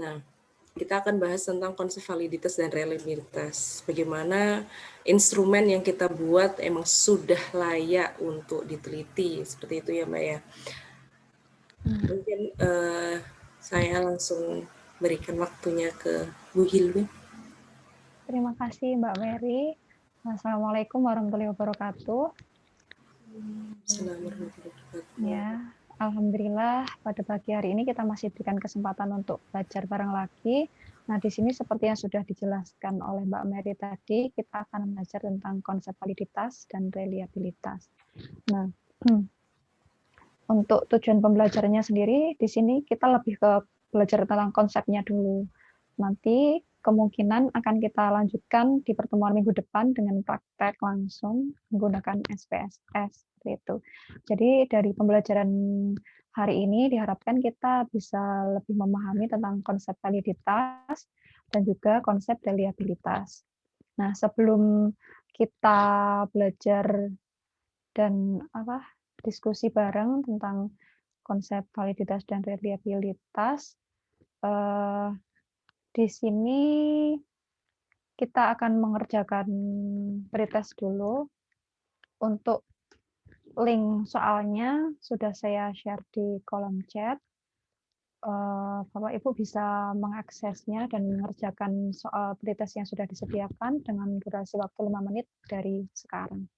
Nah, kita akan bahas tentang konsep validitas dan reliabilitas. Bagaimana instrumen yang kita buat emang sudah layak untuk diteliti, seperti itu ya Mbak ya. Mungkin saya langsung berikan waktunya ke Bu Hilmi. Terima kasih Mbak Mary. Assalamualaikum warahmatullahi wabarakatuh. Assalamualaikum warahmatullahi wabarakatuh. Ya, alhamdulillah pada pagi hari ini kita masih diberikan kesempatan untuk belajar bareng lagi. Nah, di sini seperti yang sudah dijelaskan oleh Mbak Mary tadi, kita akan belajar tentang konsep validitas dan reliabilitas. Nah, untuk tujuan pembelajarannya sendiri, di sini kita lebih ke belajar tentang konsepnya dulu. Nanti kemungkinan akan kita lanjutkan di pertemuan minggu depan dengan praktek langsung menggunakan SPSS. Itu. Jadi dari pembelajaran hari ini diharapkan kita bisa lebih memahami tentang konsep validitas dan juga konsep reliabilitas. Nah, sebelum kita belajar dan diskusi bareng tentang konsep validitas dan reliabilitas, di sini kita akan mengerjakan pretest dulu. Untuk link soalnya sudah saya share di kolom chat. Bapak Ibu bisa mengaksesnya dan mengerjakan soal pretest yang sudah disediakan dengan durasi waktu 5 menit dari sekarang.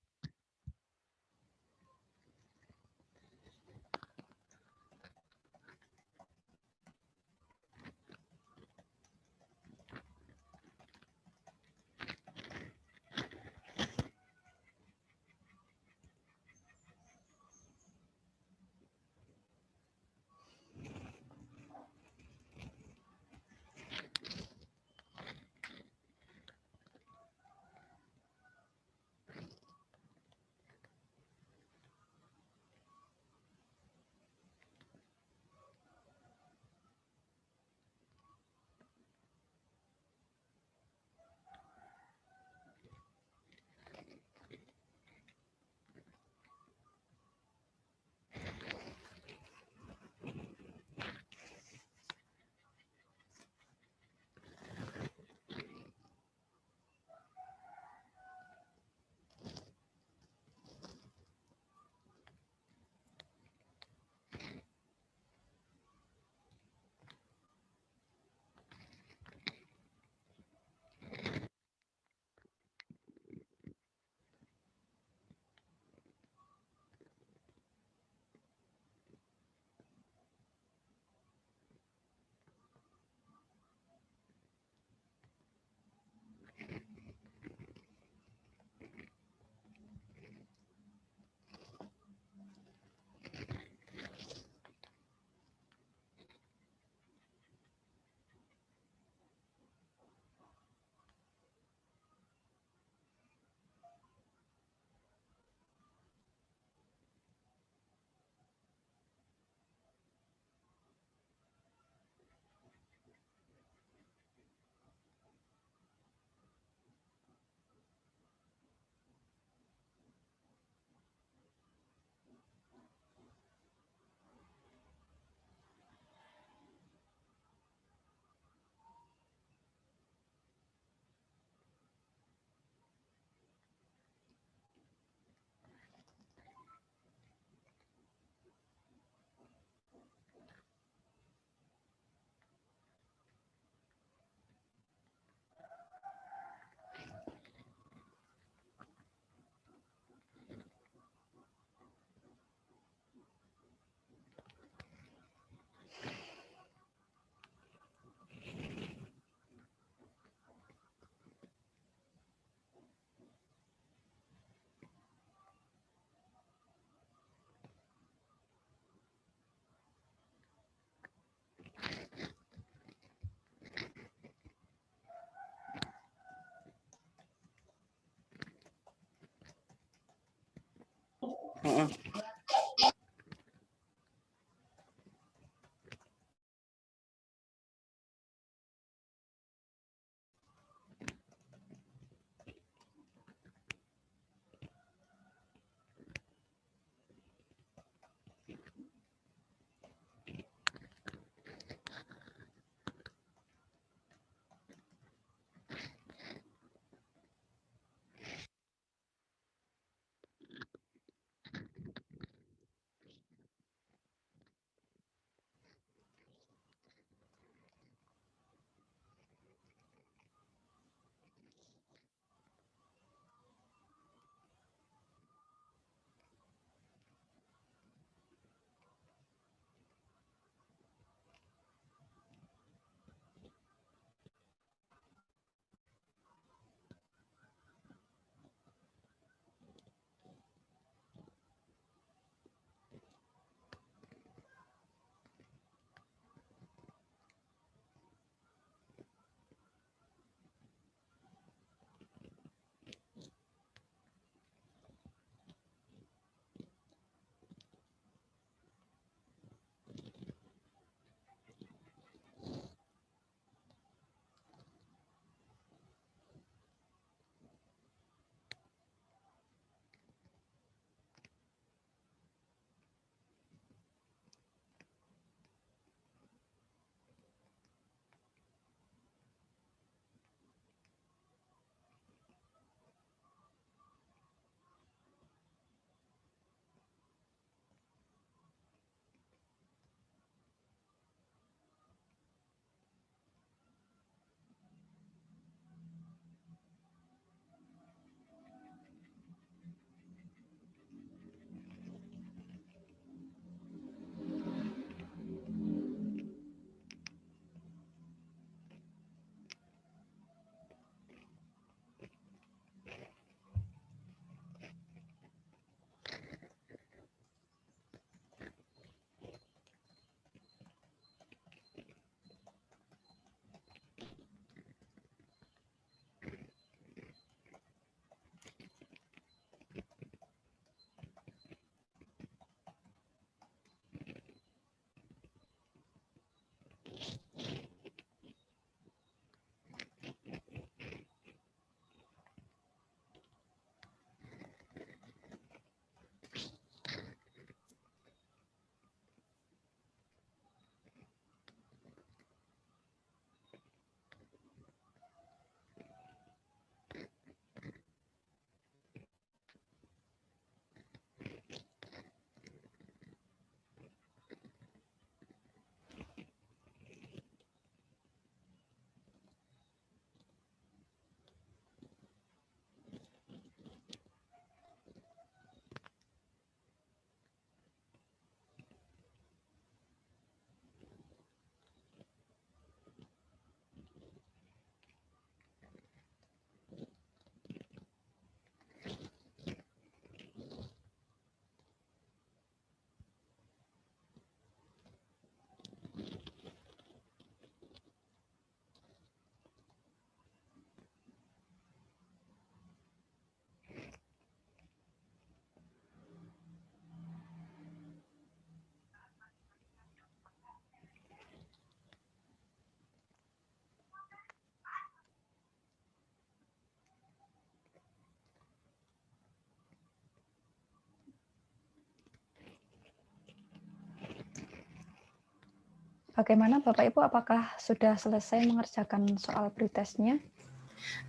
Bagaimana Bapak Ibu, apakah sudah selesai mengerjakan soal pretestnya?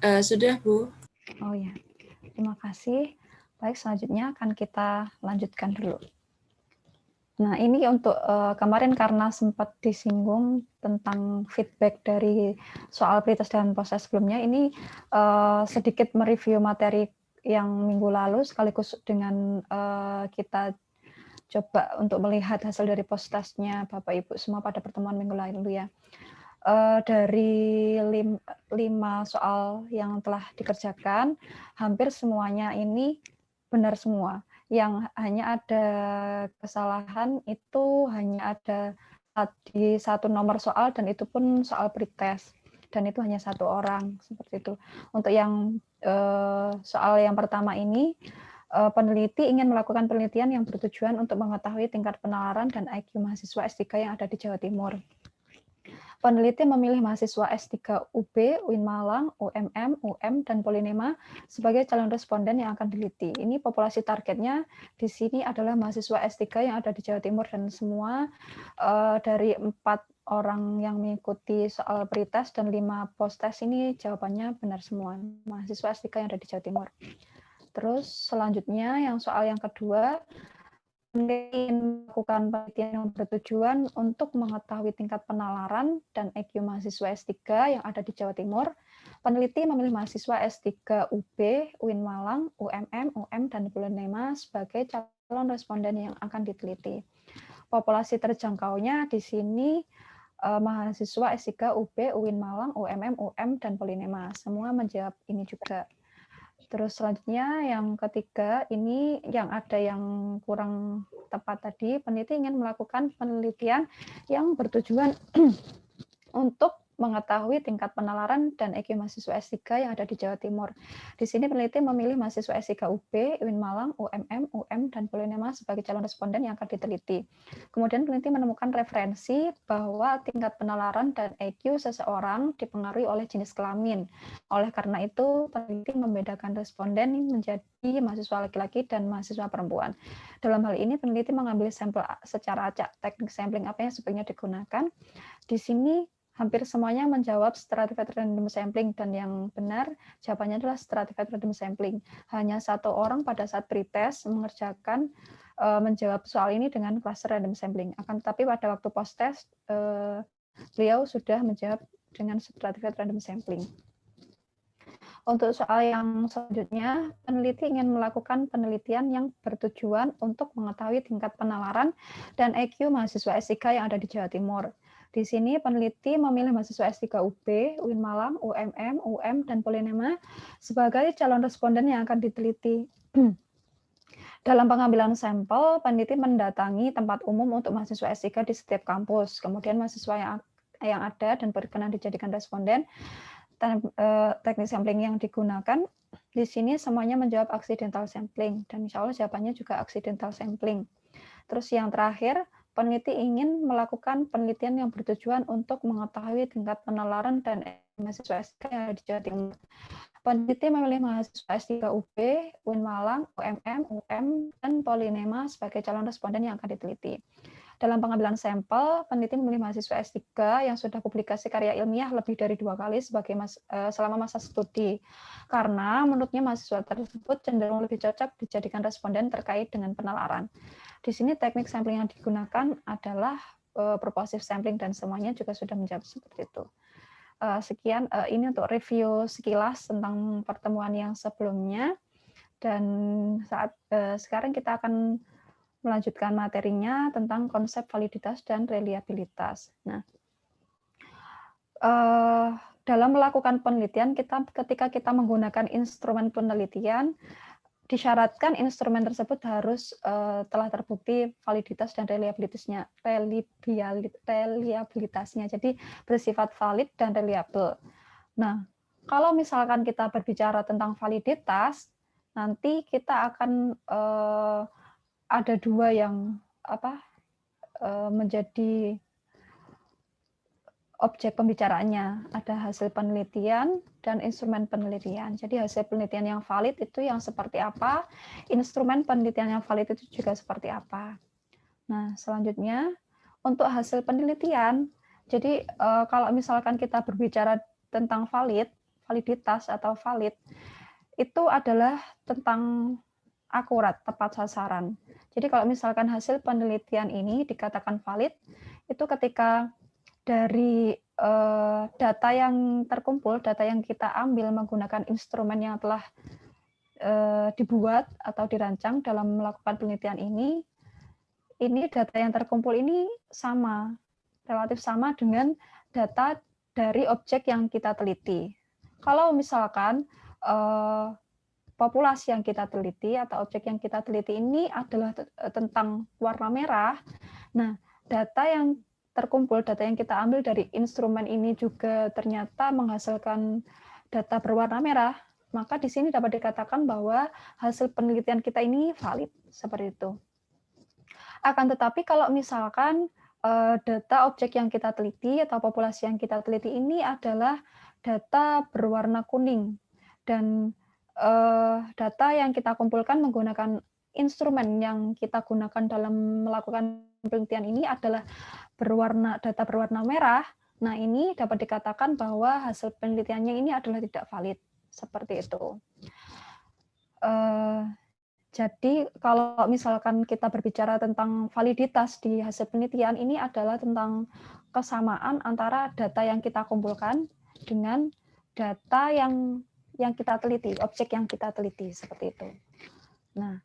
Sudah, Bu. Oh ya, terima kasih. Baik, selanjutnya akan kita lanjutkan dulu. Nah, ini untuk kemarin karena sempat disinggung tentang feedback dari soal pretest dan proses sebelumnya, ini sedikit mereview materi yang minggu lalu sekaligus dengan kita coba untuk melihat hasil dari post-testnya Bapak Ibu semua pada pertemuan minggu lalu ya. Dari 5 soal yang telah dikerjakan, hampir semuanya ini benar semua. Yang hanya ada kesalahan itu hanya ada di satu nomor soal, dan itu pun soal pretest. Dan itu hanya 1 orang, seperti itu. Untuk yang soal yang pertama ini, peneliti ingin melakukan penelitian yang bertujuan untuk mengetahui tingkat penalaran dan IQ mahasiswa S3 yang ada di Jawa Timur. Peneliti memilih mahasiswa S3 UB, UIN Malang, UMM, UM, dan Polinema sebagai calon responden yang akan diliti. Ini populasi targetnya di sini adalah mahasiswa S3 yang ada di Jawa Timur, dan semua dari 4 orang yang mengikuti soal pretest dan 5 post-test ini jawabannya benar semua, mahasiswa S3 yang ada di Jawa Timur. Terus selanjutnya yang soal yang kedua, melakukan penelitian yang bertujuan untuk mengetahui tingkat penalaran dan IQ mahasiswa S3 yang ada di Jawa Timur. Peneliti memilih mahasiswa S3 UB, UIN Malang, UMM, UM, dan Polinema sebagai calon responden yang akan diteliti. Populasi terjangkaunya di sini mahasiswa S3 UB, UIN Malang, UMM, UM, dan Polinema. Semua menjawab ini juga. Terus selanjutnya yang ketiga, ini yang ada yang kurang tepat tadi, peneliti ingin melakukan penelitian yang bertujuan untuk mengetahui tingkat penalaran dan IQ mahasiswa S3 yang ada di Jawa Timur. Di sini peneliti memilih mahasiswa S3 UB, UIN Malang, UMM, UM, dan Polinema sebagai calon responden yang akan diteliti. Kemudian peneliti menemukan referensi bahwa tingkat penalaran dan IQ seseorang dipengaruhi oleh jenis kelamin. Oleh karena itu, peneliti membedakan responden menjadi mahasiswa laki-laki dan mahasiswa perempuan. Dalam hal ini, peneliti mengambil sampel secara acak. Teknik sampling apa yang sebaiknya digunakan? Di sini hampir semuanya menjawab stratified random sampling, dan yang benar jawabannya adalah stratified random sampling. Hanya 1 orang pada saat pretest mengerjakan menjawab soal ini dengan cluster random sampling. Akan tetapi pada waktu post-test beliau sudah menjawab dengan stratified random sampling. Untuk soal yang selanjutnya, peneliti ingin melakukan penelitian yang bertujuan untuk mengetahui tingkat penalaran dan IQ mahasiswa S3 yang ada di Jawa Timur. Di sini peneliti memilih mahasiswa S3 UB, UIN Malang, UMM, UM, dan Polinema sebagai calon responden yang akan diteliti. Dalam pengambilan sampel, peneliti mendatangi tempat umum untuk mahasiswa S3 di setiap kampus. Kemudian mahasiswa yang ada dan berkenan dijadikan responden, teknik sampling yang digunakan di sini semuanya menjawab accidental sampling, dan insya Allah jawabannya juga accidental sampling. Terus yang terakhir, peneliti ingin melakukan penelitian yang bertujuan untuk mengetahui tingkat penalaran dan mahasiswa S3 yang ada di Jawa Timur. Peneliti memilih mahasiswa S3 UB, UIN Malang, UMM, UM, dan Polinema sebagai calon responden yang akan diteliti. Dalam pengambilan sampel, peneliti memilih mahasiswa S3 yang sudah publikasi karya ilmiah lebih dari 2 kali selama masa studi. Karena menurutnya mahasiswa tersebut cenderung lebih cocok dijadikan responden terkait dengan penalaran. Di sini teknik sampling yang digunakan adalah purposive sampling, dan semuanya juga sudah menjawab seperti itu. Sekian, ini untuk review sekilas tentang pertemuan yang sebelumnya. Dan sekarang kita akan melanjutkan materinya tentang konsep validitas dan reliabilitas. Nah, dalam melakukan penelitian, ketika kita menggunakan instrumen penelitian, disyaratkan instrumen tersebut harus telah terbukti validitas dan reliabilitasnya. Jadi bersifat valid dan reliable. Nah, kalau misalkan kita berbicara tentang validitas, nanti kita akan ada 2 yang menjadi objek pembicaraannya, ada hasil penelitian dan instrumen penelitian. Jadi hasil penelitian yang valid itu yang seperti apa, instrumen penelitian yang valid itu juga seperti apa. Nah, selanjutnya untuk hasil penelitian, jadi kalau misalkan kita berbicara tentang validitas atau valid, itu adalah tentang akurat, tepat sasaran. Jadi kalau misalkan hasil penelitian ini dikatakan valid, itu ketika dari data yang terkumpul, data yang kita ambil menggunakan instrumen yang telah dibuat atau dirancang dalam melakukan penelitian ini data yang terkumpul ini sama, relatif sama dengan data dari objek yang kita teliti. Kalau misalkan populasi yang kita teliti atau objek yang kita teliti ini adalah tentang warna merah, nah data yang terkumpul, data yang kita ambil dari instrumen ini juga ternyata menghasilkan data berwarna merah, maka di sini dapat dikatakan bahwa hasil penelitian kita ini valid, seperti itu. Akan tetapi kalau misalkan data objek yang kita teliti atau populasi yang kita teliti ini adalah data berwarna kuning dan data yang kita kumpulkan menggunakan instrumen yang kita gunakan dalam melakukan penelitian ini adalah data berwarna merah. Nah, ini dapat dikatakan bahwa hasil penelitiannya ini adalah tidak valid, seperti itu. Jadi kalau misalkan kita berbicara tentang validitas di hasil penelitian, ini adalah tentang kesamaan antara data yang kita kumpulkan dengan data yang kita teliti, objek yang kita teliti, seperti itu. Nah,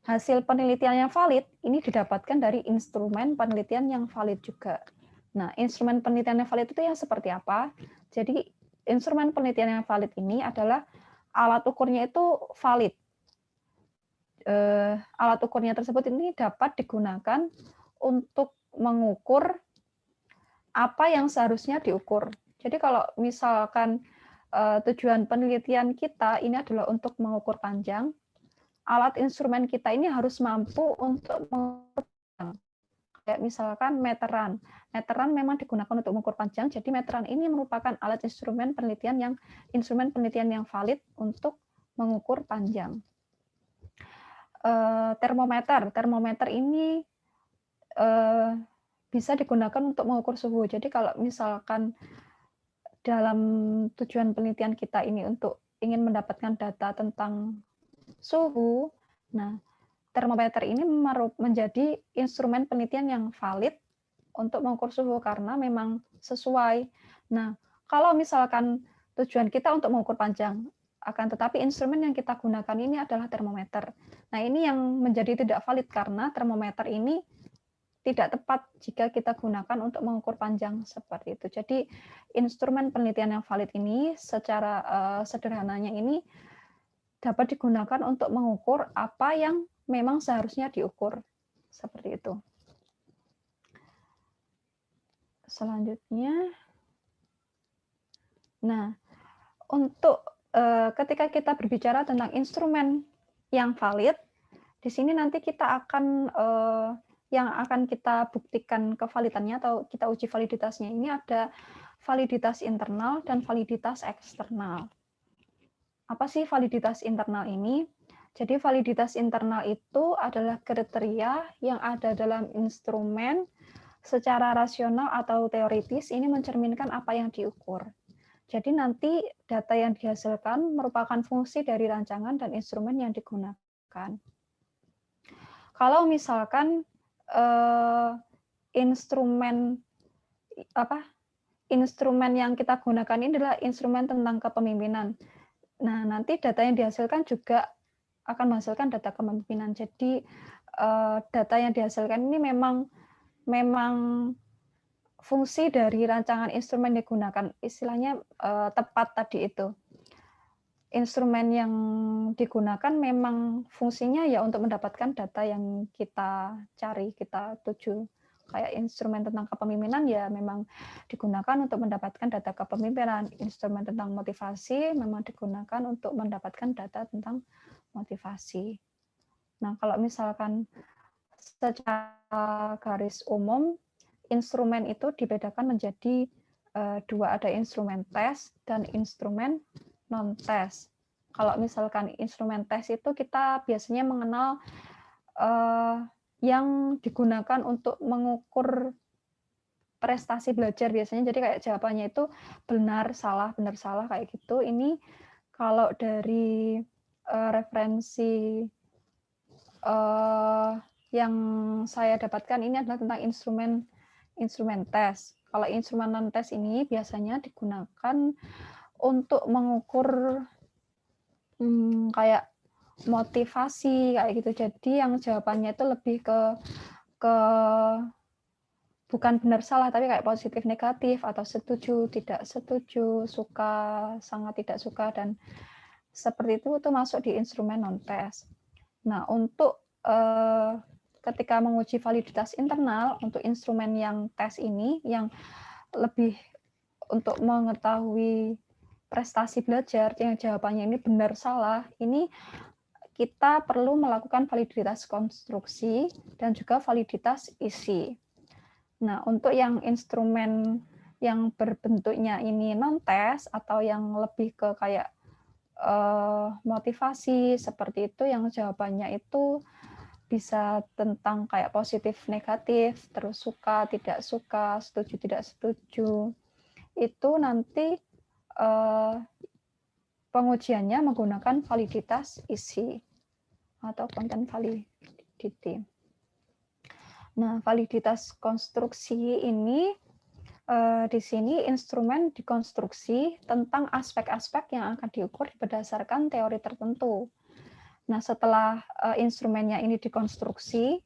hasil penelitian yang valid ini didapatkan dari instrumen penelitian yang valid juga. Nah, instrumen penelitian yang valid itu yang seperti apa? Jadi, instrumen penelitian yang valid ini adalah alat ukurnya itu valid. Alat ukurnya tersebut ini dapat digunakan untuk mengukur apa yang seharusnya diukur. Jadi kalau misalkan tujuan penelitian kita ini adalah untuk mengukur panjang, alat instrumen kita ini harus mampu untuk mengukur panjang. Kayak misalkan meteran. Meteran memang digunakan untuk mengukur panjang, jadi meteran ini merupakan alat instrumen penelitian yang valid untuk mengukur panjang. Termometer ini bisa digunakan untuk mengukur suhu. Jadi kalau misalkan dalam tujuan penelitian kita ini untuk ingin mendapatkan data tentang suhu, nah termometer ini menjadi instrumen penelitian yang valid untuk mengukur suhu karena memang sesuai. Nah, kalau misalkan tujuan kita untuk mengukur panjang, akan tetapi instrumen yang kita gunakan ini adalah termometer. Nah, ini yang menjadi tidak valid karena termometer ini tidak tepat jika kita gunakan untuk mengukur panjang, seperti itu. Jadi, instrumen penelitian yang valid ini secara sederhananya ini dapat digunakan untuk mengukur apa yang memang seharusnya diukur, seperti itu. Selanjutnya, nah, untuk ketika kita berbicara tentang instrumen yang valid, di sini nanti kita akan yang akan kita buktikan kevalidannya atau kita uji validitasnya ini ada validitas internal dan validitas eksternal. Apa sih validitas internal ini? Jadi validitas internal itu adalah kriteria yang ada dalam instrumen secara rasional atau teoritis ini mencerminkan apa yang diukur. Jadi nanti data yang dihasilkan merupakan fungsi dari rancangan dan instrumen yang digunakan. Kalau misalkan instrumen yang kita gunakan ini adalah instrumen tentang kepemimpinan. Nah, nanti data yang dihasilkan juga akan menghasilkan data kepemimpinan. Jadi data yang dihasilkan ini memang fungsi dari rancangan instrumen yang digunakan, istilahnya tepat tadi itu. Instrumen yang digunakan memang fungsinya ya untuk mendapatkan data yang kita cari, kita tuju. Kayak instrumen tentang kepemimpinan ya memang digunakan untuk mendapatkan data kepemimpinan. Instrumen tentang motivasi memang digunakan untuk mendapatkan data tentang motivasi. Nah, kalau misalkan secara garis umum, instrumen itu dibedakan menjadi dua, ada instrumen tes dan instrumen non-tes. Kalau misalkan instrumen tes itu kita biasanya mengenal yang digunakan untuk mengukur prestasi belajar biasanya. Jadi kayak jawabannya itu benar, salah kayak gitu. Ini kalau dari referensi yang saya dapatkan ini adalah tentang instrumen tes. Kalau instrumen non tes ini biasanya digunakan untuk mengukur kayak motivasi kayak gitu. Jadi yang jawabannya itu lebih ke bukan benar salah tapi kayak positif negatif atau setuju tidak setuju, suka sangat tidak suka, dan seperti itu masuk di instrumen non tes. Nah, untuk ketika menguji validitas internal untuk instrumen yang tes ini yang lebih untuk mengetahui prestasi belajar yang jawabannya ini benar salah, ini kita perlu melakukan validitas konstruksi dan juga validitas isi. Nah, untuk yang instrumen yang berbentuknya ini non-tes atau yang lebih ke kayak motivasi seperti itu, yang jawabannya itu bisa tentang kayak positif negatif, terus suka tidak suka, setuju tidak setuju. Itu nanti pengujiannya menggunakan validitas isi atau content validity. Nah, validitas konstruksi ini di sini instrumen dikonstruksi tentang aspek-aspek yang akan diukur berdasarkan teori tertentu. Nah, setelah instrumennya ini dikonstruksi,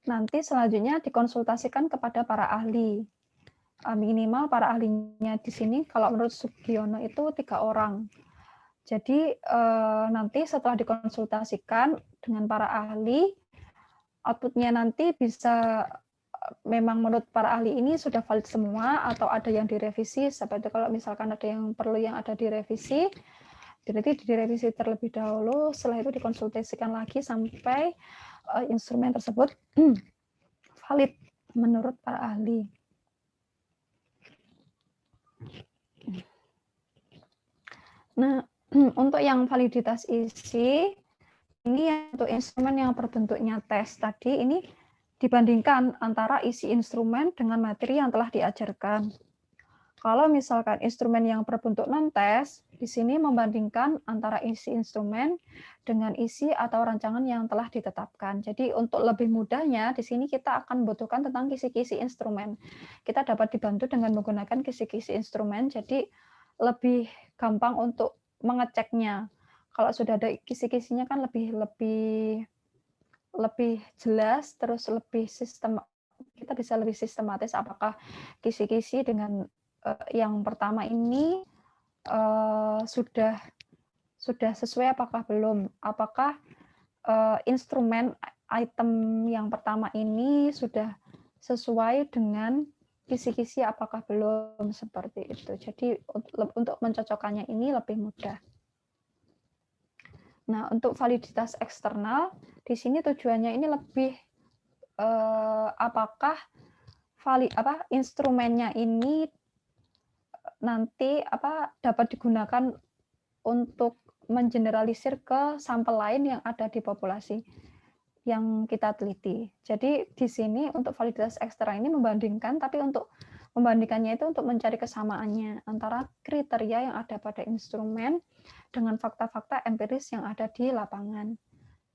nanti selanjutnya dikonsultasikan kepada para ahli. Minimal para ahlinya di sini, kalau menurut Sugiono itu 3 orang. Jadi nanti setelah dikonsultasikan dengan para ahli, outputnya nanti bisa memang menurut para ahli ini sudah valid semua atau ada yang direvisi. Seperti kalau misalkan ada yang perlu yang ada direvisi, berarti direvisi terlebih dahulu, setelah itu dikonsultasikan lagi sampai instrumen tersebut valid menurut para ahli. Nah, untuk yang validitas isi, ini untuk instrumen yang berbentuknya tes tadi, ini dibandingkan antara isi instrumen dengan materi yang telah diajarkan. Kalau misalkan instrumen yang berbentuk non-tes, di sini membandingkan antara isi instrumen dengan isi atau rancangan yang telah ditetapkan. Jadi untuk lebih mudahnya, di sini kita akan membutuhkan tentang kisi-kisi instrumen. Kita dapat dibantu dengan menggunakan kisi-kisi instrumen, jadi lebih gampang untuk mengeceknya. Kalau sudah ada kisi-kisinya kan lebih jelas, terus lebih kita bisa lebih sistematis apakah kisi-kisi dengan yang pertama ini sudah sesuai apakah belum, apakah instrumen item yang pertama ini sudah sesuai dengan kisi-kisi apakah belum, seperti itu. Jadi untuk mencocokkannya ini lebih mudah. Nah, untuk validitas eksternal, di sini tujuannya ini lebih apakah instrumennya ini nanti dapat digunakan untuk mengeneralisir ke sampel lain yang ada di populasi yang kita teliti. Jadi di sini untuk validitas eksternal ini membandingkan, tapi untuk membandingkannya itu untuk mencari kesamaannya antara kriteria yang ada pada instrumen dengan fakta-fakta empiris yang ada di lapangan.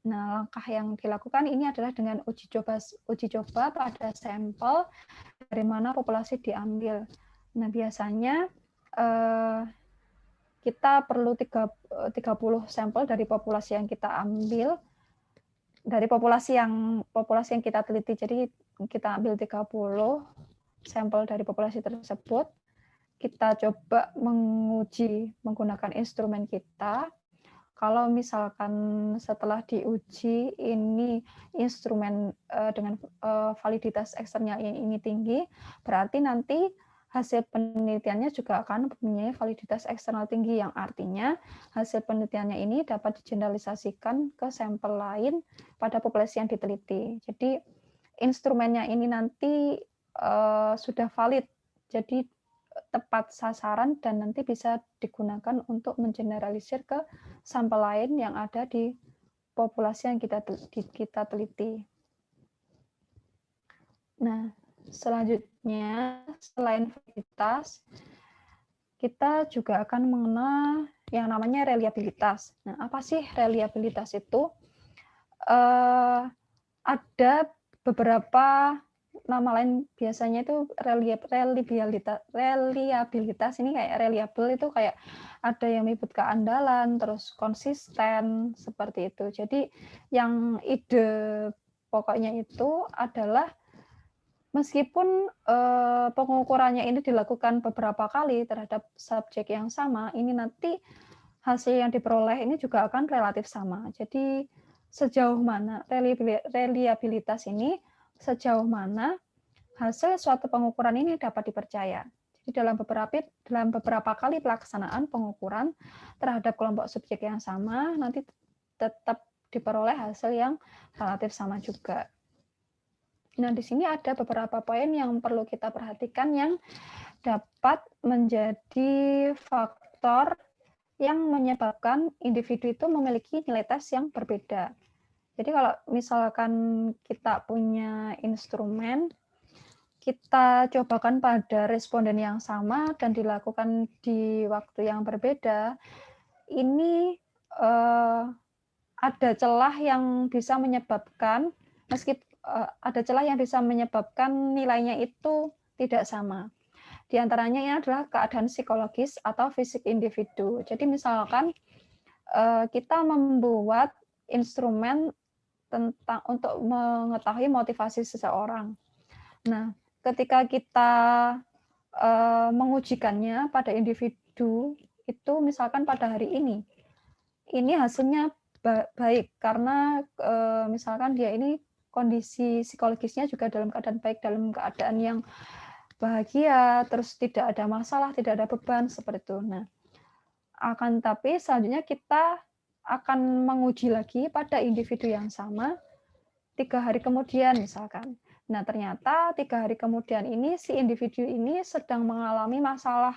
Nah, langkah yang dilakukan ini adalah dengan uji coba pada sampel dari mana populasi diambil. Nah, biasanya kita perlu 30 sampel dari populasi yang kita ambil, dari populasi yang kita teliti. Jadi kita ambil 30 sampel dari populasi tersebut, kita coba menguji menggunakan instrumen kita. Kalau misalkan setelah diuji ini instrumen dengan validitas eksternal ini tinggi, berarti nanti hasil penelitiannya juga akan mempunyai validitas eksternal tinggi, yang artinya hasil penelitiannya ini dapat digeneralisasikan ke sampel lain pada populasi yang diteliti. Jadi instrumennya ini nanti sudah valid, jadi tepat sasaran dan nanti bisa digunakan untuk mengeneralisir ke sampel lain yang ada di populasi yang kita teliti. Nah, selanjutnya selain validitas, kita juga akan mengenal yang namanya reliabilitas. Nah, apa sih reliabilitas itu? Ada beberapa nama lain biasanya itu reliabilitas ini kayak reliable itu kayak ada yang menyebut keandalan, terus konsisten seperti itu. Jadi yang ide pokoknya itu adalah meskipun pengukurannya ini dilakukan beberapa kali terhadap subjek yang sama, ini nanti hasil yang diperoleh ini juga akan relatif sama. Jadi sejauh mana reliabilitas ini, sejauh mana hasil suatu pengukuran ini dapat dipercaya. Jadi dalam beberapa kali pelaksanaan pengukuran terhadap kelompok subjek yang sama, nanti tetap diperoleh hasil yang relatif sama juga. Nah, di sini ada beberapa poin yang perlu kita perhatikan yang dapat menjadi faktor yang menyebabkan individu itu memiliki nilai tes yang berbeda. Jadi kalau misalkan kita punya instrumen, kita cobakan pada responden yang sama dan dilakukan di waktu yang berbeda, ini ada celah yang bisa menyebabkan ada celah yang bisa menyebabkan nilainya itu tidak sama. Di antaranya ini adalah keadaan psikologis atau fisik individu. Jadi misalkan kita membuat instrumen tentang untuk mengetahui motivasi seseorang. Nah, ketika kita mengujikannya pada individu itu misalkan pada hari ini hasilnya baik karena misalkan dia ini kondisi psikologisnya juga dalam keadaan baik, dalam keadaan yang bahagia, terus tidak ada masalah, tidak ada beban seperti itu. Nah, akan tapi selanjutnya kita akan menguji lagi pada individu yang sama 3 hari kemudian misalkan. Nah, ternyata 3 hari kemudian ini si individu ini sedang mengalami masalah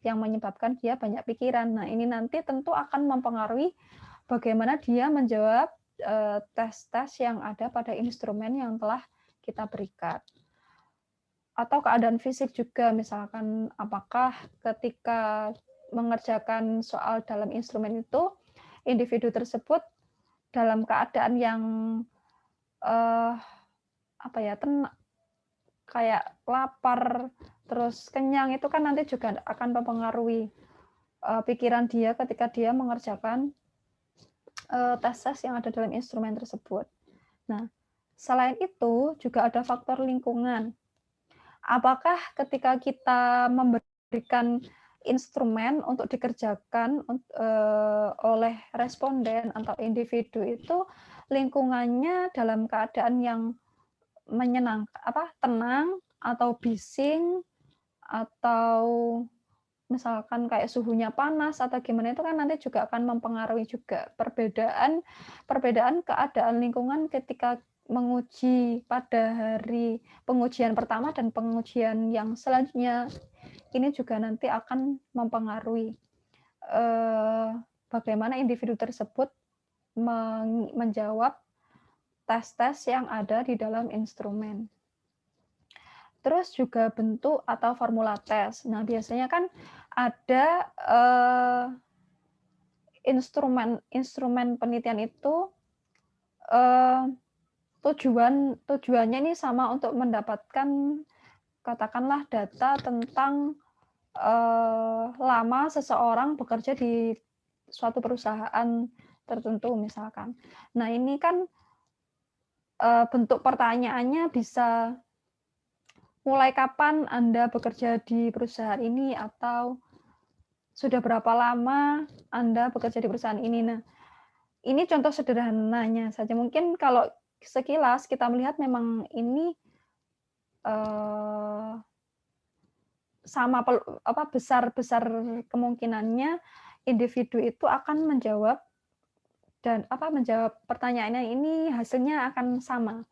yang menyebabkan dia banyak pikiran. Nah, ini nanti tentu akan mempengaruhi bagaimana dia menjawab tes-tes yang ada pada instrumen yang telah kita berikan. Atau keadaan fisik juga, misalkan apakah ketika mengerjakan soal dalam instrumen itu, individu tersebut dalam keadaan yang kayak lapar, terus kenyang, itu kan nanti juga akan mempengaruhi pikiran dia ketika dia mengerjakan tes-tes yang ada dalam instrumen tersebut. Nah, selain itu juga ada faktor lingkungan. Apakah ketika kita memberikan instrumen untuk dikerjakan oleh responden atau individu itu lingkungannya dalam keadaan yang menyenangkan, tenang atau bising atau misalkan kayak suhunya panas atau gimana itu kan nanti juga akan mempengaruhi juga perbedaan keadaan lingkungan ketika menguji pada hari pengujian pertama dan pengujian yang selanjutnya ini juga nanti akan mempengaruhi bagaimana individu tersebut menjawab tes-tes yang ada di dalam instrumen. Terus juga bentuk atau formula tes. Nah, biasanya kan ada instrumen penelitian itu tujuannya ini sama untuk mendapatkan katakanlah data tentang lama seseorang bekerja di suatu perusahaan tertentu misalkan. Nah, ini kan bentuk pertanyaannya bisa mulai kapan Anda bekerja di perusahaan ini atau sudah berapa lama Anda bekerja di perusahaan ini. Nah, ini contoh sederhananya saja. Mungkin kalau sekilas kita melihat memang ini sama besar kemungkinannya individu itu akan menjawab pertanyaannya ini hasilnya akan sama.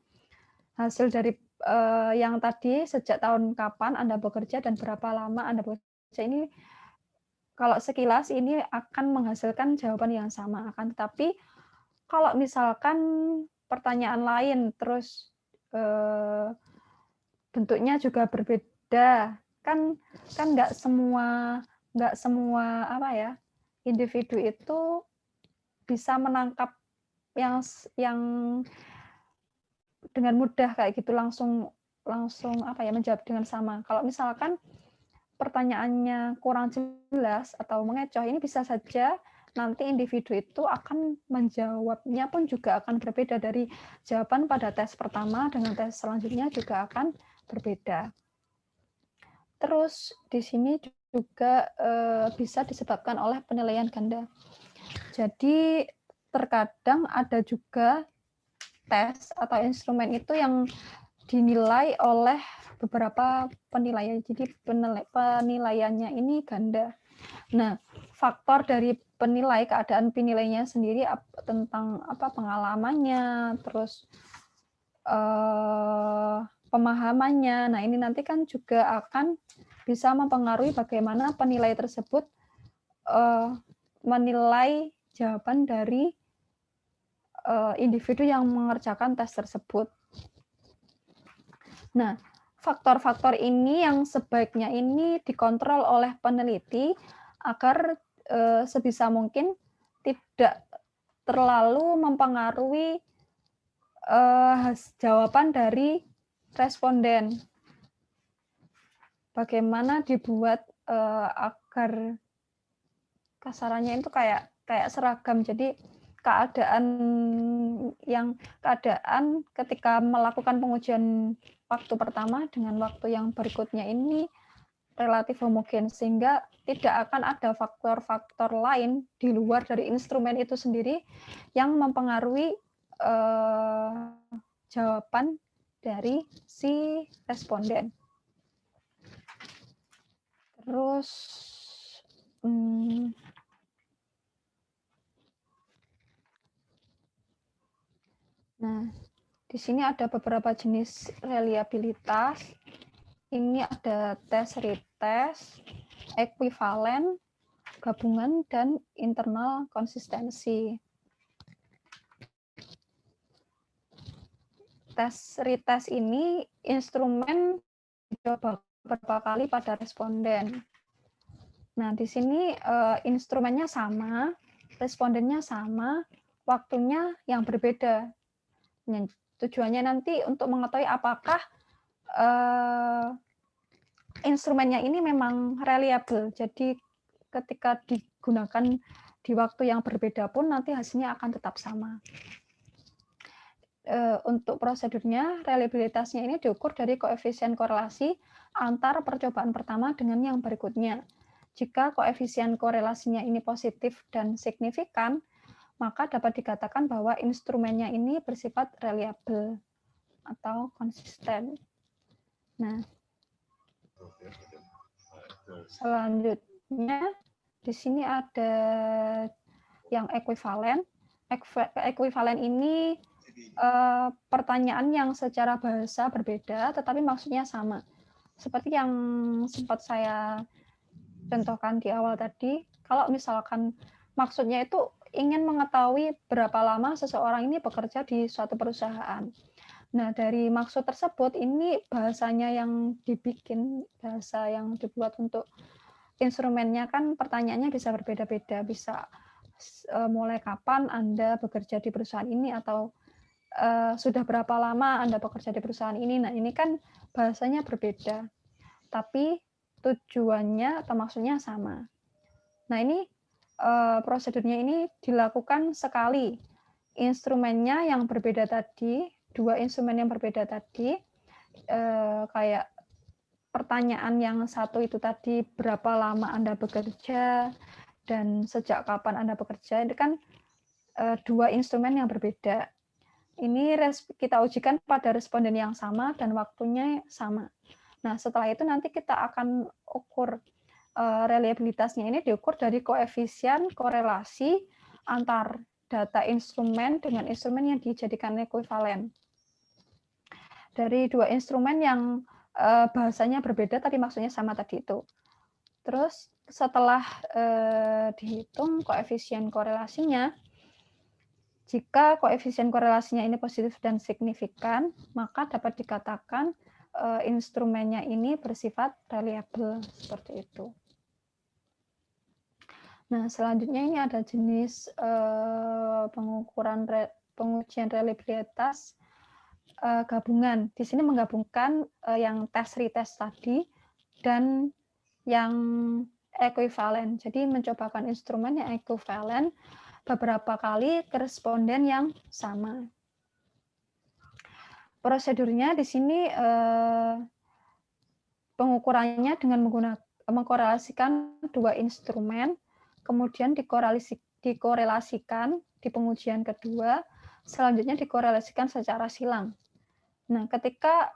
Hasil dari yang tadi sejak tahun kapan Anda bekerja dan berapa lama Anda bekerja ini kalau sekilas ini akan menghasilkan jawaban yang sama. Akan tetapi kalau misalkan pertanyaan lain terus bentuknya juga berbeda. Kan nggak semua apa ya, individu itu bisa menangkap yang dengan mudah kayak gitu langsung apa ya, menjawab dengan sama. Kalau misalkan pertanyaannya kurang jelas atau mengecoh, ini bisa saja nanti individu itu akan menjawabnya pun juga akan berbeda dari jawaban pada tes pertama dengan tes selanjutnya juga akan berbeda. Terus di sini juga bisa disebabkan oleh penilaian ganda. Jadi terkadang ada juga tes atau instrumen itu yang dinilai oleh beberapa penilaian. Jadi penilaiannya ini ganda. Nah, faktor dari penilai, keadaan penilainya sendiri tentang apa pengalamannya, terus pemahamannya. Nah, ini nanti kan juga akan bisa mempengaruhi bagaimana penilai tersebut menilai jawaban dari individu yang mengerjakan tes tersebut. Nah, faktor-faktor ini yang sebaiknya ini dikontrol oleh peneliti agar sebisa mungkin tidak terlalu mempengaruhi jawaban dari responden. Bagaimana dibuat agar kasarannya itu kayak seragam. Jadi keadaan ketika melakukan pengujian waktu pertama dengan waktu yang berikutnya ini relatif homogen, sehingga tidak akan ada faktor-faktor lain di luar dari instrumen itu sendiri yang mempengaruhi jawaban dari si responden. Terus nah, di sini ada beberapa jenis reliabilitas. Ini ada tes retest, ekuivalen, gabungan, dan internal konsistensi. Tes retest ini instrumen dicoba beberapa kali pada responden. Nah, di sini instrumennya sama, respondennya sama, waktunya yang berbeda. Tujuannya nanti untuk mengetahui apakah instrumennya ini memang reliable. Jadi ketika digunakan di waktu yang berbeda pun nanti hasilnya akan tetap sama. Untuk prosedurnya, reliabilitasnya ini diukur dari koefisien korelasi antara percobaan pertama dengan yang berikutnya. Jika koefisien korelasinya ini positif dan signifikan, maka dapat dikatakan bahwa instrumennya ini bersifat reliable atau konsisten. Nah, selanjutnya di sini ada yang ekuivalen. Ekuivalen ini pertanyaan yang secara bahasa berbeda, tetapi maksudnya sama. Seperti yang sempat saya contohkan di awal tadi, kalau misalkan maksudnya itu ingin mengetahui berapa lama seseorang ini bekerja di suatu perusahaan. Nah, dari maksud tersebut, ini bahasanya yang dibikin, bahasa yang dibuat untuk instrumennya kan pertanyaannya bisa berbeda-beda, bisa mulai kapan Anda bekerja di perusahaan ini, atau sudah berapa lama Anda bekerja di perusahaan ini. Nah, ini kan bahasanya berbeda, tapi tujuannya atau maksudnya sama. Nah, ini prosedurnya ini dilakukan sekali. Instrumennya yang berbeda tadi, dua instrumen yang berbeda tadi, kayak pertanyaan yang satu itu tadi, berapa lama Anda bekerja, dan sejak kapan Anda bekerja, itu kan dua instrumen yang berbeda. Ini kita ujikan pada responden yang sama dan waktunya sama. Nah, setelah itu nanti kita akan ukur reliabilitasnya ini diukur dari koefisien korelasi antar data instrumen dengan instrumen yang dijadikan ekuivalen. Dari dua instrumen yang bahasanya berbeda tapi maksudnya sama tadi itu. Terus setelah dihitung koefisien korelasinya, jika koefisien korelasinya ini positif dan signifikan, maka dapat dikatakan instrumennya ini bersifat reliable seperti itu. Nah, selanjutnya ini ada jenis pengujian reliabilitas gabungan. Di sini menggabungkan yang tes retest tadi dan yang ekuivalen. Jadi mencobakan instrumen yang ekuivalen beberapa kali ke responden yang sama. Prosedurnya di sini pengukurannya dengan mengkorelasikan dua instrumen, kemudian dikorelasikan di pengujian kedua, selanjutnya dikorelasikan secara silang. Nah, ketika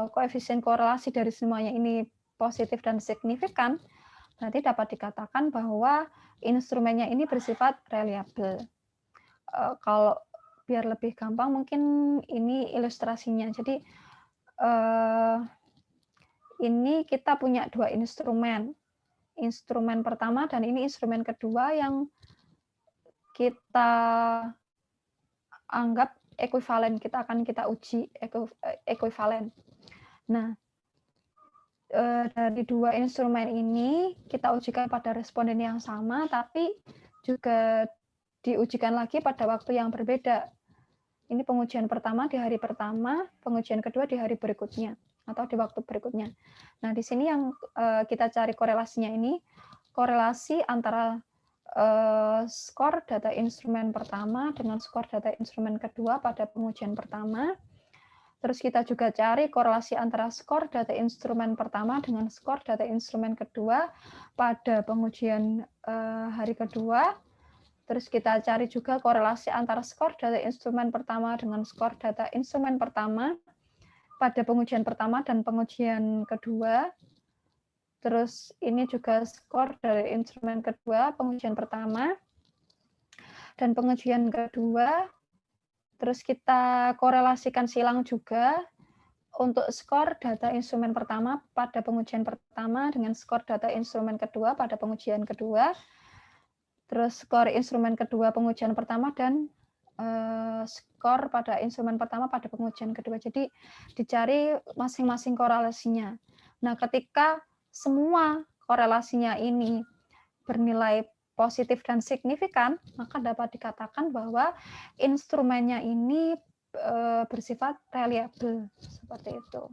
koefisien korelasi dari semuanya ini positif dan signifikan, berarti dapat dikatakan bahwa instrumennya ini bersifat reliable. Kalau biar lebih gampang, mungkin ini ilustrasinya. Jadi, ini kita punya dua instrumen. Instrumen pertama dan ini instrumen kedua yang kita anggap ekuivalen, kita uji ekuivalen. Nah, dari dua instrumen ini kita ujikan pada responden yang sama, tapi juga diujikan lagi pada waktu yang berbeda. Ini pengujian pertama di hari pertama, pengujian kedua di hari berikutnya atau di waktu berikutnya. Nah, di sini yang kita cari korelasinya ini, korelasi antara skor data instrumen pertama dengan skor data instrumen kedua pada pengujian pertama. Terus kita juga cari korelasi antara skor data instrumen pertama dengan skor data instrumen kedua pada pengujian hari kedua. Terus kita cari juga korelasi antara skor data instrumen pertama dengan skor data instrumen pertama pada pengujian pertama dan pengujian kedua. Terus ini juga skor dari instrumen kedua, pengujian pertama, dan pengujian kedua. Terus kita korelasikan silang juga untuk skor data instrumen pertama pada pengujian pertama dengan skor data instrumen kedua pada pengujian kedua. Terus skor instrumen kedua pengujian pertama dan skor pada instrumen pertama pada pengujian kedua. Jadi dicari masing-masing korelasinya. Nah, ketika semua korelasinya ini bernilai positif dan signifikan, maka dapat dikatakan bahwa instrumennya ini bersifat reliable seperti itu.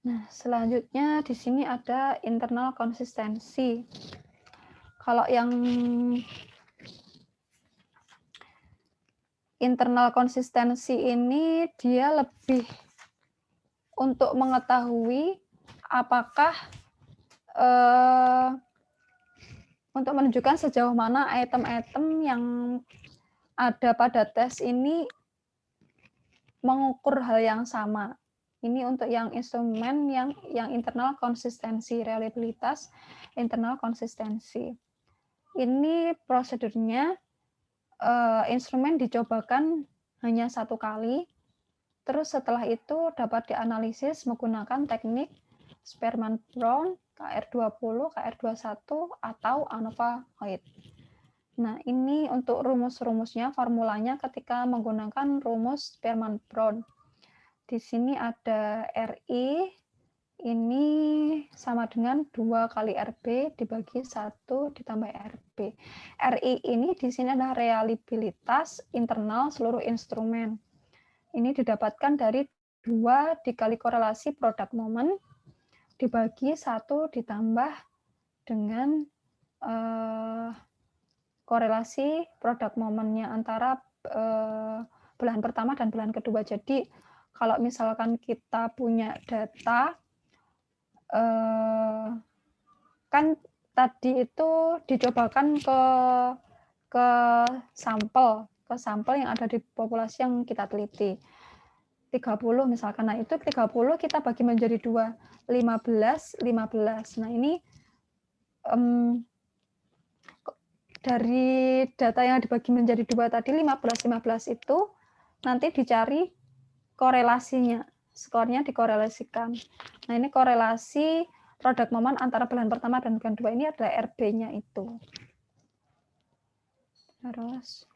Nah, selanjutnya di sini ada internal konsistensi. Kalau yang internal konsistensi ini dia lebih untuk mengetahui apakah untuk menunjukkan sejauh mana item-item yang ada pada tes ini mengukur hal yang sama. Ini untuk yang instrumen yang internal konsistensi, reliabilitas internal konsistensi. Ini prosedurnya instrumen dicobakan hanya satu kali, terus setelah itu dapat dianalisis menggunakan teknik Spearman-Brown, KR20, KR21, atau ANOVA Hoyt. Nah, ini untuk rumus-rumusnya, formulanya ketika menggunakan rumus Spearman-Brown. Di sini ada RI, ini sama dengan 2 kali RB dibagi 1 ditambah RB. RI ini di sini adalah reliabilitas internal seluruh instrumen. Ini didapatkan dari 2 dikali korelasi product moment dibagi 1 ditambah dengan korelasi product moment-nya antara belahan pertama dan belahan kedua. Jadi kalau misalkan kita punya data, kan tadi itu dicobakan ke sampel yang ada di populasi yang kita teliti. 30 misalkan. Nah, itu 30 kita bagi menjadi 2, 15, 15. Nah, ini dari data yang dibagi menjadi 2 tadi 15, 15 itu nanti dicari korelasinya, skornya dikorelasikan. Nah, ini korelasi product moment antara belahan pertama dan belahan kedua ini adalah RB-nya itu. Terus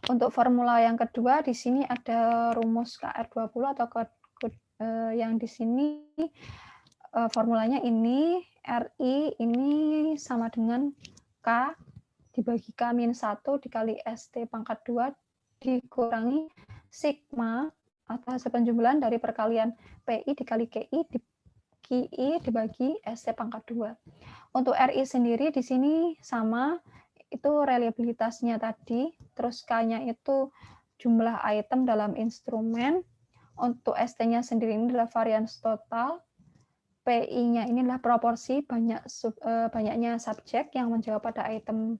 Untuk formula yang kedua, di sini ada rumus KR20 atau yang di sini formulanya ini, RI ini sama dengan K dibagi K-1 dikali ST pangkat 2 dikurangi sigma atau hasil penjumlahan dari perkalian PI dikali KI dibagi ST pangkat 2. Untuk RI sendiri di sini sama, itu reliabilitasnya tadi, terus K-nya itu jumlah item dalam instrumen, untuk ST-nya sendiri ini adalah variance total, PI-nya ini adalah proporsi banyaknya subjek yang menjawab pada item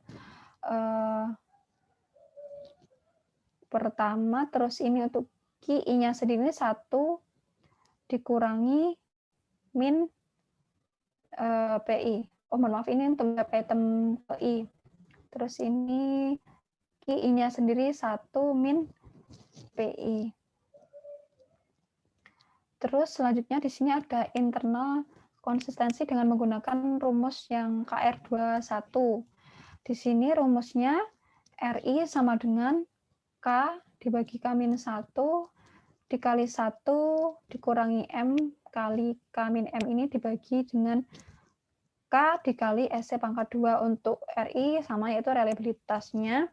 pertama, terus ini untuk KI-nya sendiri 1 dikurangi min PI. Oh, mohon maaf, ini untuk item PI. Terus ini KI-nya sendiri 1 min PI. Terus selanjutnya di sini ada internal konsistensi dengan menggunakan rumus yang KR21. Di sini rumusnya RI sama dengan K dibagi K-1 dikali 1 dikurangi M kali K-M ini dibagi dengan K dikali SC pangkat 2 untuk RI sama, yaitu reliabilitasnya.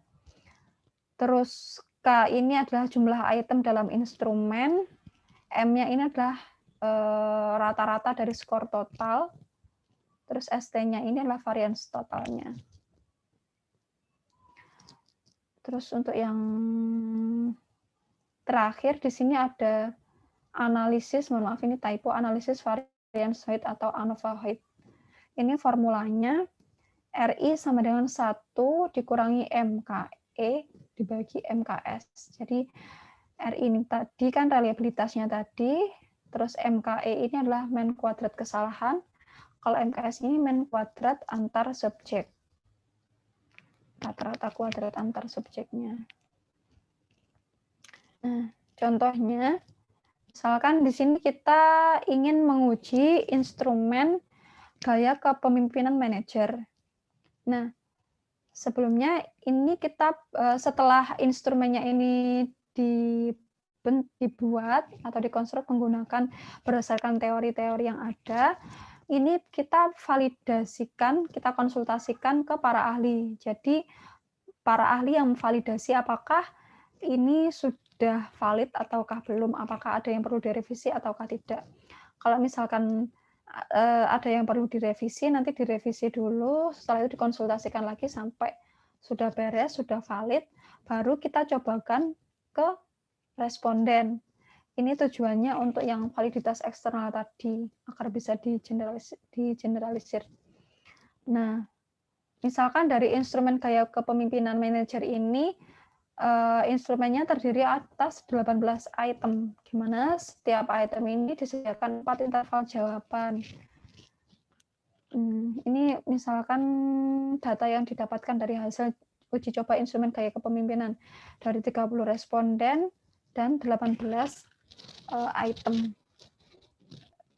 Terus K ini adalah jumlah item dalam instrumen, M-nya ini adalah rata-rata dari skor total, terus ST-nya ini adalah variance totalnya. Terus untuk yang terakhir di sini ada analisis, mohon maaf ini typo, analisis variance height atau ANOVA height. Ini formulanya RI sama dengan 1 dikurangi MKE dibagi MKS. Jadi RI ini tadi kan reliabilitasnya tadi, terus MKE ini adalah main kuadrat kesalahan, kalau MKS ini main kuadrat antar subjek. Rata-rata kuadrat antar subjeknya. Nah, contohnya, misalkan di sini kita ingin menguji instrumen gaya kepemimpinan manajer. Nah, sebelumnya ini kita setelah instrumennya ini dibuat atau dikonstruk menggunakan berdasarkan teori-teori yang ada, ini kita validasikan, kita konsultasikan ke para ahli. Jadi para ahli yang memvalidasi apakah ini sudah valid ataukah belum, apakah ada yang perlu direvisi ataukah tidak. Kalau misalkan ada yang perlu direvisi, nanti direvisi dulu, setelah itu dikonsultasikan lagi sampai sudah beres, sudah valid, baru kita cobakan ke responden. Ini tujuannya untuk yang validitas eksternal tadi, agar bisa digeneralisir. Nah, misalkan dari instrumen gaya kepemimpinan manajer ini, instrumennya terdiri atas 18 item, di mana setiap item ini disediakan 4 interval jawaban. Ini misalkan data yang didapatkan dari hasil uji coba instrumen gaya kepemimpinan dari 30 responden dan 18 item.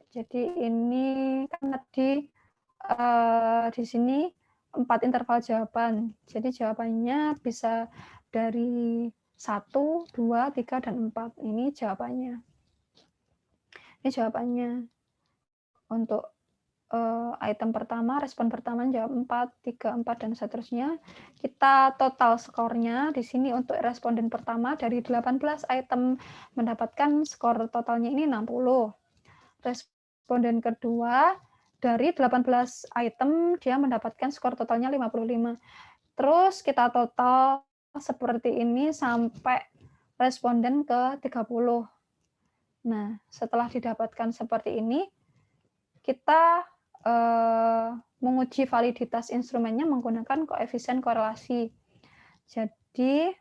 Jadi ini kan tadi di sini 4 interval jawaban. Jadi jawabannya bisa dari 1, 2, 3, dan 4. Ini jawabannya. Ini jawabannya. Untuk item pertama, respon pertama jawab 4, 3, 4, dan seterusnya. Kita total skornya di sini untuk responden pertama dari 18 item mendapatkan skor totalnya ini 60. Responden kedua dari 18 item dia mendapatkan skor totalnya 55. Terus kita total seperti ini sampai responden ke 30. Nah, setelah didapatkan seperti ini, kita menguji validitas instrumennya menggunakan koefisien korelasi. Jadi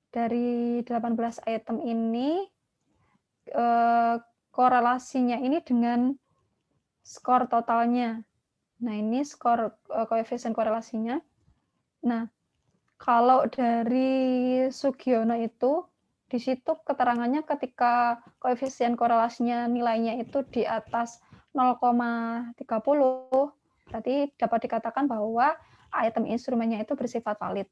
dari 18 item ini korelasinya ini dengan skor totalnya. Nah, ini skor koefisien korelasinya. Nah, kalau dari Sugiono itu di situ keterangannya ketika koefisien korelasinya nilainya itu di atas 0,30, berarti dapat dikatakan bahwa item instrumennya itu bersifat valid.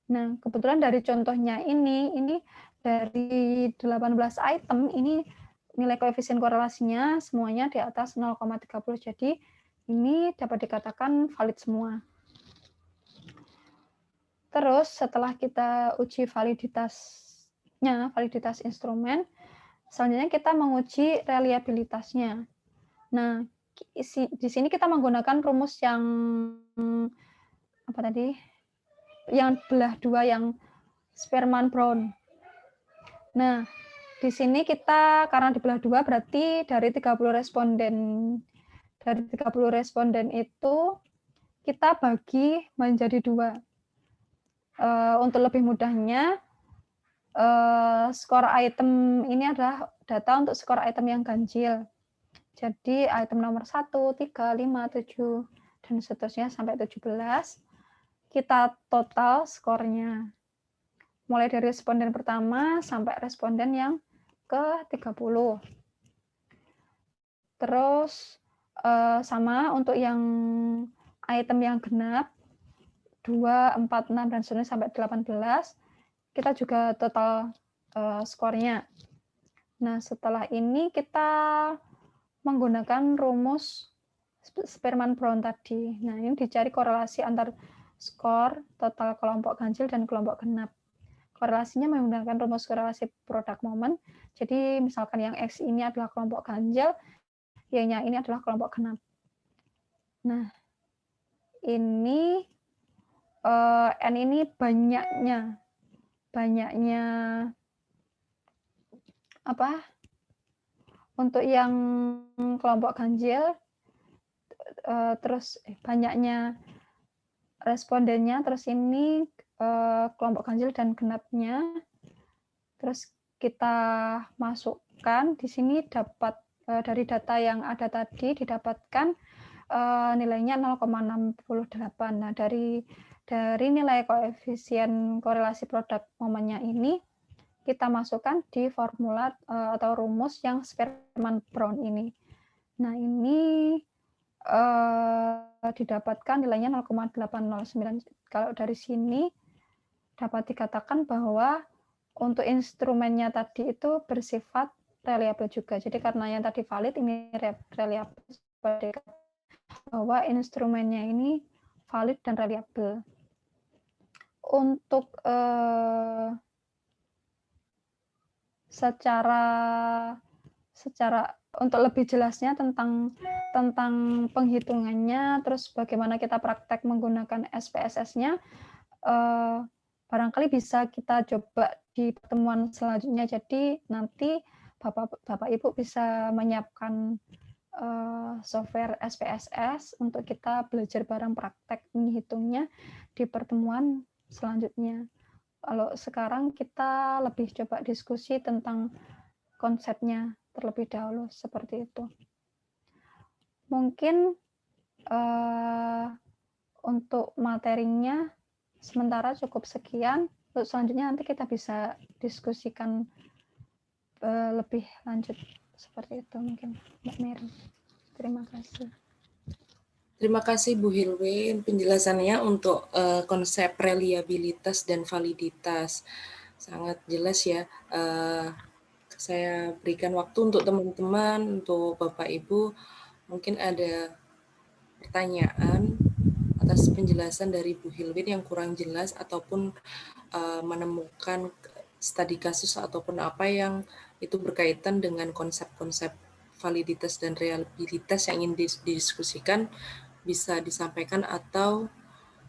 Nah, kebetulan dari contohnya ini dari 18 item, ini nilai koefisien korelasinya semuanya di atas 0,30. Jadi ini dapat dikatakan valid semua. Terus setelah kita uji validitasnya, validitas instrumen, selanjutnya kita menguji reliabilitasnya. Nah, di sini kita menggunakan rumus yang apa tadi? Yang belah dua, yang Spearman-Brown. Nah, di sini kita karena dibelah dua berarti dari 30 responden. Dari 30 responden itu kita bagi menjadi dua. Untuk lebih mudahnya, skor item ini adalah data untuk skor item yang ganjil. Jadi item nomor 1, 3, 5, 7, dan seterusnya sampai 17, kita total skornya. Mulai dari responden pertama sampai responden yang ke-30. Terus sama untuk yang item yang genap, 2, 4, 6, dan seterusnya sampai 18, kita juga total skornya. Nah, setelah ini kita menggunakan rumus Spearman-Brown tadi. Nah, ini dicari korelasi antar skor total kelompok ganjil dan kelompok genap. Korelasinya menggunakan rumus korelasi product moment. Jadi misalkan yang X ini adalah kelompok ganjil, Y-nya ini adalah kelompok genap. Nah, ini N ini banyaknya apa? Untuk yang kelompok ganjil, terus banyaknya respondennya, terus ini kelompok ganjil dan genapnya. Terus kita masukkan di sini, dapat dari data yang ada tadi didapatkan nilainya 0,68. Nah, dari nilai koefisien korelasi produk momennya ini kita masukkan di formula atau rumus yang Spearman-Brown ini. Nah, ini didapatkan nilainya 0,809. Kalau dari sini dapat dikatakan bahwa untuk instrumennya tadi itu bersifat reliable juga. Jadi karena yang tadi valid, ini reliable, bahwa instrumennya ini valid dan reliable. Untuk secara untuk lebih jelasnya tentang penghitungannya, terus bagaimana kita praktek menggunakan SPSS-nya, barangkali bisa kita coba di pertemuan selanjutnya. Jadi nanti Bapak Ibu bisa menyiapkan software SPSS untuk kita belajar bareng praktek menghitungnya di pertemuan selanjutnya. Kalau sekarang kita lebih coba diskusi tentang konsepnya terlebih dahulu, seperti itu. Mungkin untuk materinya sementara cukup sekian. Untuk selanjutnya nanti kita bisa diskusikan lebih lanjut, seperti itu mungkin, Mbak Mary. Terima kasih. Terima kasih Bu Hilwin penjelasannya untuk konsep reliabilitas dan validitas. Sangat jelas ya. Saya berikan waktu untuk teman-teman, untuk Bapak Ibu, mungkin ada pertanyaan atas penjelasan dari Bu Hilwin yang kurang jelas ataupun menemukan studi kasus ataupun apa yang itu berkaitan dengan konsep-konsep validitas dan reliabilitas yang ingin didiskusikan, bisa disampaikan atau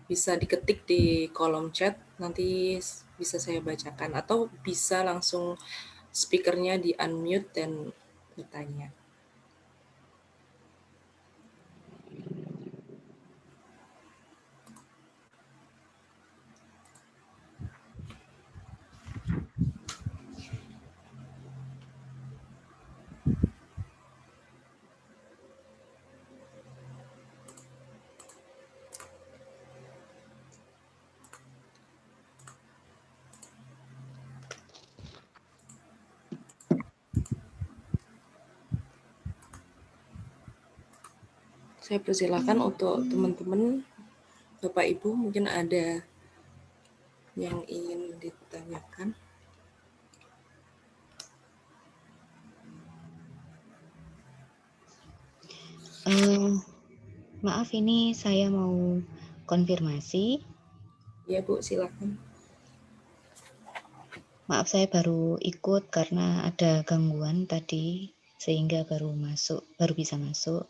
bisa diketik di kolom chat, nanti bisa saya bacakan, atau bisa langsung speakernya di unmute dan bertanya. Saya persilakan untuk teman-teman, Bapak Ibu, mungkin ada yang ingin ditanyakan? Maaf, ini saya mau konfirmasi. Ya Bu, silakan. Maaf, saya baru ikut karena ada gangguan tadi, sehingga baru bisa masuk.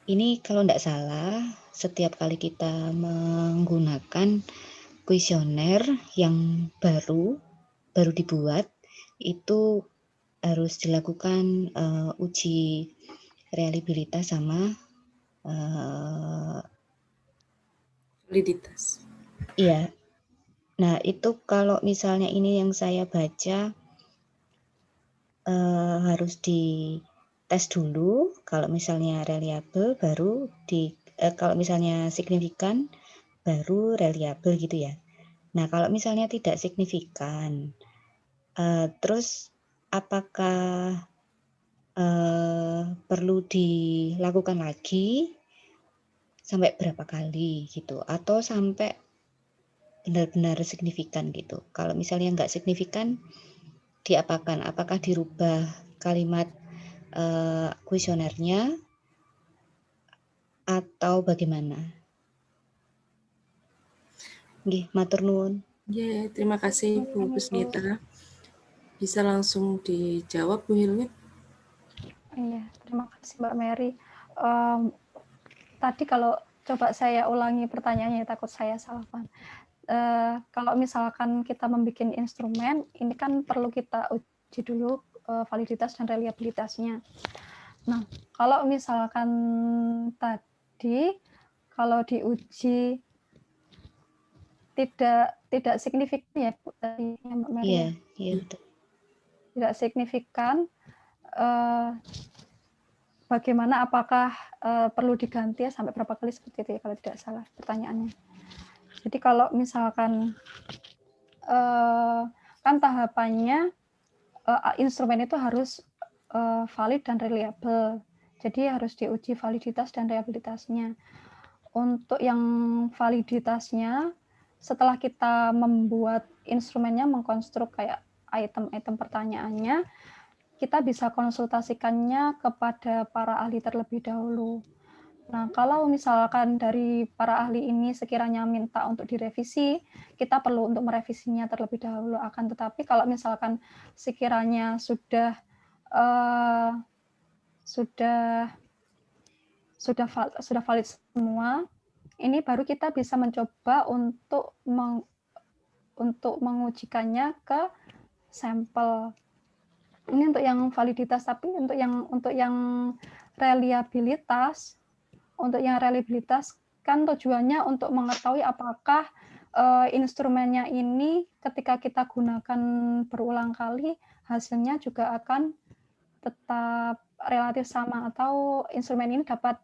Ini kalau tidak salah, setiap kali kita menggunakan kuesioner yang baru dibuat, itu harus dilakukan uji reliabilitas sama Validitas. iya. Nah, itu kalau misalnya ini yang saya baca harus dites dulu. Kalau misalnya reliable baru kalau misalnya signifikan baru reliable gitu ya. Nah, kalau misalnya tidak signifikan, terus apakah perlu dilakukan lagi sampai berapa kali gitu, atau sampai benar-benar signifikan gitu? Kalau misalnya nggak signifikan, diapakan? Apakah dirubah kalimat kuesionernya atau bagaimana? Nggih, matur nuwun. Ya, terima kasih Bu Pusmita. Bisa langsung dijawab Bu Hilwin? Iya, terima kasih Mbak Mary. Tadi kalau coba saya ulangi pertanyaannya, takut saya salah paham. Kalau misalkan kita membuat instrumen, ini kan perlu kita uji dulu validitas dan reliabilitasnya. Nah, kalau misalkan tadi kalau diuji tidak signifikan ya Bu, tadi Mbak Mary ya. Iya betul. Tidak signifikan, bagaimana, apakah perlu diganti ya, sampai berapa kali seperti itu ya kalau tidak salah pertanyaannya. Jadi kalau misalkan kan tahapannya instrumen itu harus valid dan reliable. Jadi harus diuji validitas dan reliabilitasnya. Untuk yang validitasnya, setelah kita membuat instrumennya, mengkonstruk kayak item-item pertanyaannya, kita bisa konsultasikannya kepada para ahli terlebih dahulu. Nah, kalau misalkan dari para ahli ini sekiranya minta untuk direvisi, kita perlu untuk merevisinya terlebih dahulu. Akan tetapi kalau misalkan sekiranya sudah valid semua, ini baru kita bisa mencoba untuk mengujikannya ke sampel. Ini untuk yang validitas, tapi untuk yang reliabilitas, kan tujuannya untuk mengetahui apakah instrumennya ini ketika kita gunakan berulang kali, hasilnya juga akan tetap relatif sama, atau instrumen ini dapat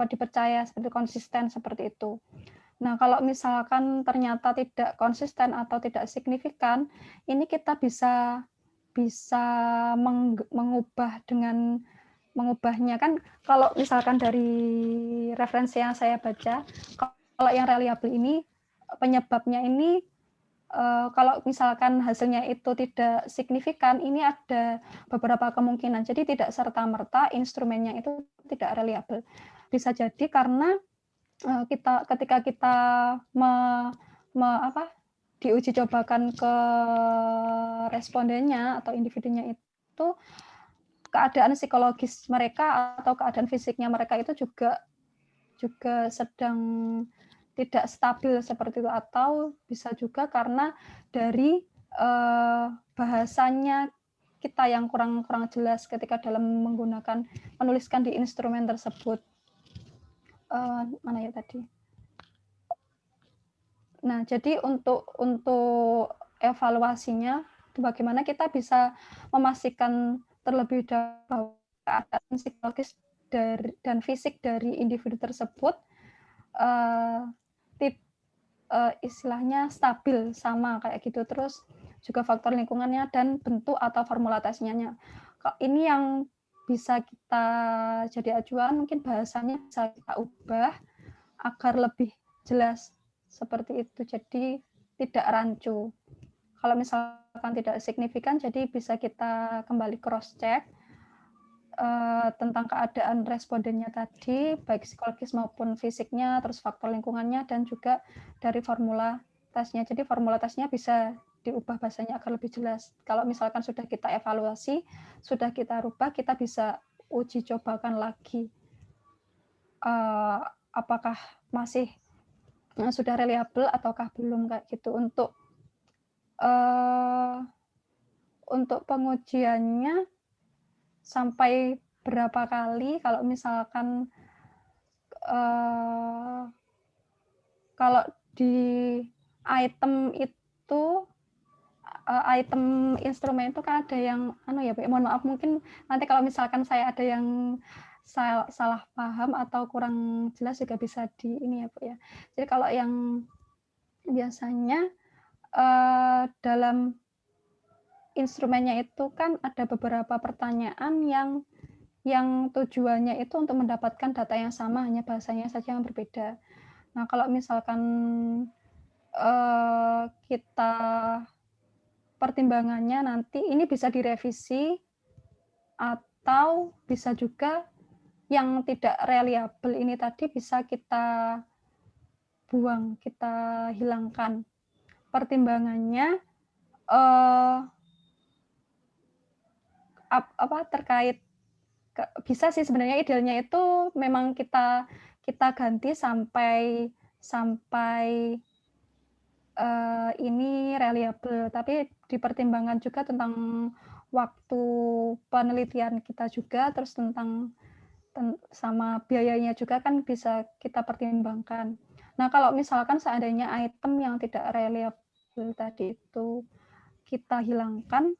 dipercaya, seperti konsisten seperti itu. Nah, kalau misalkan ternyata tidak konsisten atau tidak signifikan, ini kita bisa mengubahnya kan. Kalau misalkan dari referensi yang saya baca, kalau yang reliable ini penyebabnya ini kalau misalkan hasilnya itu tidak signifikan, ini ada beberapa kemungkinan. Jadi tidak serta-merta instrumennya itu tidak reliable. Bisa jadi karena ketika kita diuji cobakan ke respondennya atau individunya itu, keadaan psikologis mereka atau keadaan fisiknya mereka itu juga sedang tidak stabil seperti itu, atau bisa juga karena dari bahasanya kita yang kurang jelas ketika dalam menuliskan di instrumen tersebut. Mana ya tadi? Nah, jadi untuk evaluasinya, bagaimana kita bisa memastikan terlebih dahulu keadaan psikologis dan fisik dari individu tersebut istilahnya stabil, sama kayak gitu. Terus juga faktor lingkungannya dan bentuk atau formula tesnya. Ini yang bisa kita jadi acuan, mungkin bahasanya bisa kita ubah agar lebih jelas seperti itu. Jadi tidak rancu. Kalau misalkan tidak signifikan, jadi bisa kita kembali cross check tentang keadaan respondennya tadi, baik psikologis maupun fisiknya, terus faktor lingkungannya, dan juga dari formula tesnya. Jadi formula tesnya bisa diubah bahasanya agar lebih jelas. Kalau misalkan sudah kita evaluasi, sudah kita rubah, kita bisa uji cobakan lagi. Apakah masih sudah reliable ataukah belum, kayak gitu. Untuk pengujiannya sampai berapa kali, kalau misalkan kalau di item itu item instrumen itu kan ada yang ya Bu, mohon maaf mungkin nanti kalau misalkan saya ada yang salah paham atau kurang jelas juga bisa di ini ya Bu ya. Jadi kalau yang biasanya dalam instrumennya itu kan ada beberapa pertanyaan yang tujuannya itu untuk mendapatkan data yang sama, hanya bahasanya saja yang berbeda. Nah, kalau misalkan kita pertimbangannya nanti ini bisa direvisi atau bisa juga yang tidak reliable ini tadi bisa kita buang, kita hilangkan. Pertimbangannya terkait bisa sih sebenarnya idealnya itu memang kita ganti sampai ini reliable, tapi dipertimbangkan juga tentang waktu penelitian kita juga, terus tentang sama biayanya juga kan bisa kita pertimbangkan. Nah, kalau misalkan seandainya item yang tidak reliable tadi itu kita hilangkan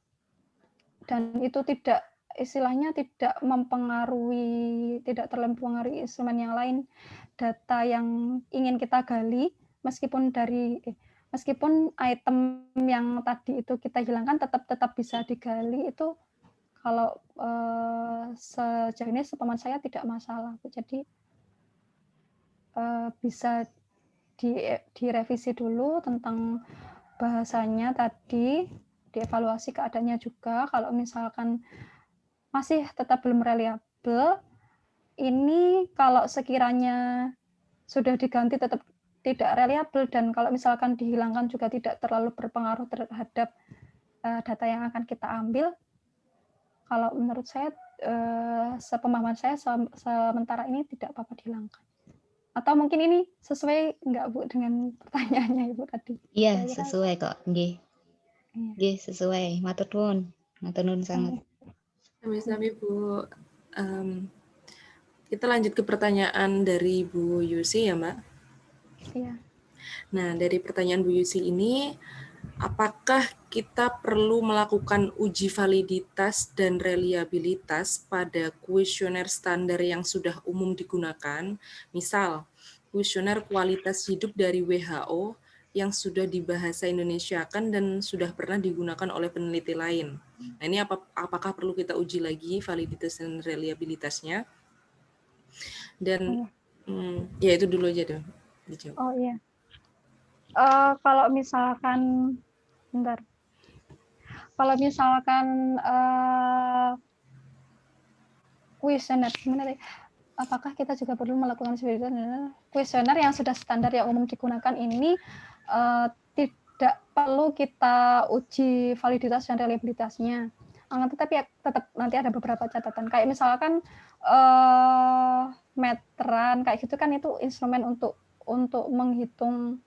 dan itu tidak istilahnya tidak mempengaruhi, tidak terlalu mempengaruhi instrumen yang lain, data yang ingin kita gali, meskipun item yang tadi itu kita hilangkan tetap bisa digali, itu kalau sejauh ini sepemahaman saya tidak masalah. Jadi bisa direvisi dulu tentang bahasanya tadi, dievaluasi keadaannya juga. Kalau misalkan masih tetap belum reliable, ini kalau sekiranya sudah diganti tetap tidak reliable, dan kalau misalkan dihilangkan juga tidak terlalu berpengaruh terhadap data yang akan kita ambil. Kalau menurut saya, sepemahaman saya sementara ini tidak apa-apa dihilangkan. Atau mungkin ini sesuai enggak Bu dengan pertanyaannya Ibu tadi? Iya, sesuai kok. Nggih. Nggih, sesuai. Matur nuwun sangat. Sami-sami Bu. Kita lanjut ke pertanyaan dari Bu Yusi ya Mbak. Iya. Nah, dari pertanyaan Bu Yusi ini, apakah kita perlu melakukan uji validitas dan reliabilitas pada kuesioner standar yang sudah umum digunakan? Misal, kuesioner kualitas hidup dari WHO yang sudah dibahasa Indonesiakan dan sudah pernah digunakan oleh peneliti lain. Nah, ini apakah perlu kita uji lagi validitas dan reliabilitasnya? Dan ya itu dulu aja dong. Dijawab. Oh iya. Kalau misalkan kuesioner, apakah kita juga perlu melakukan kuesioner yang sudah standar yang umum digunakan ini tidak perlu kita uji validitas dan reliabilitasnya. Tetapi tetap nanti ada beberapa catatan. Kayak misalkan meteran kayak gitu kan, itu instrumen untuk menghitung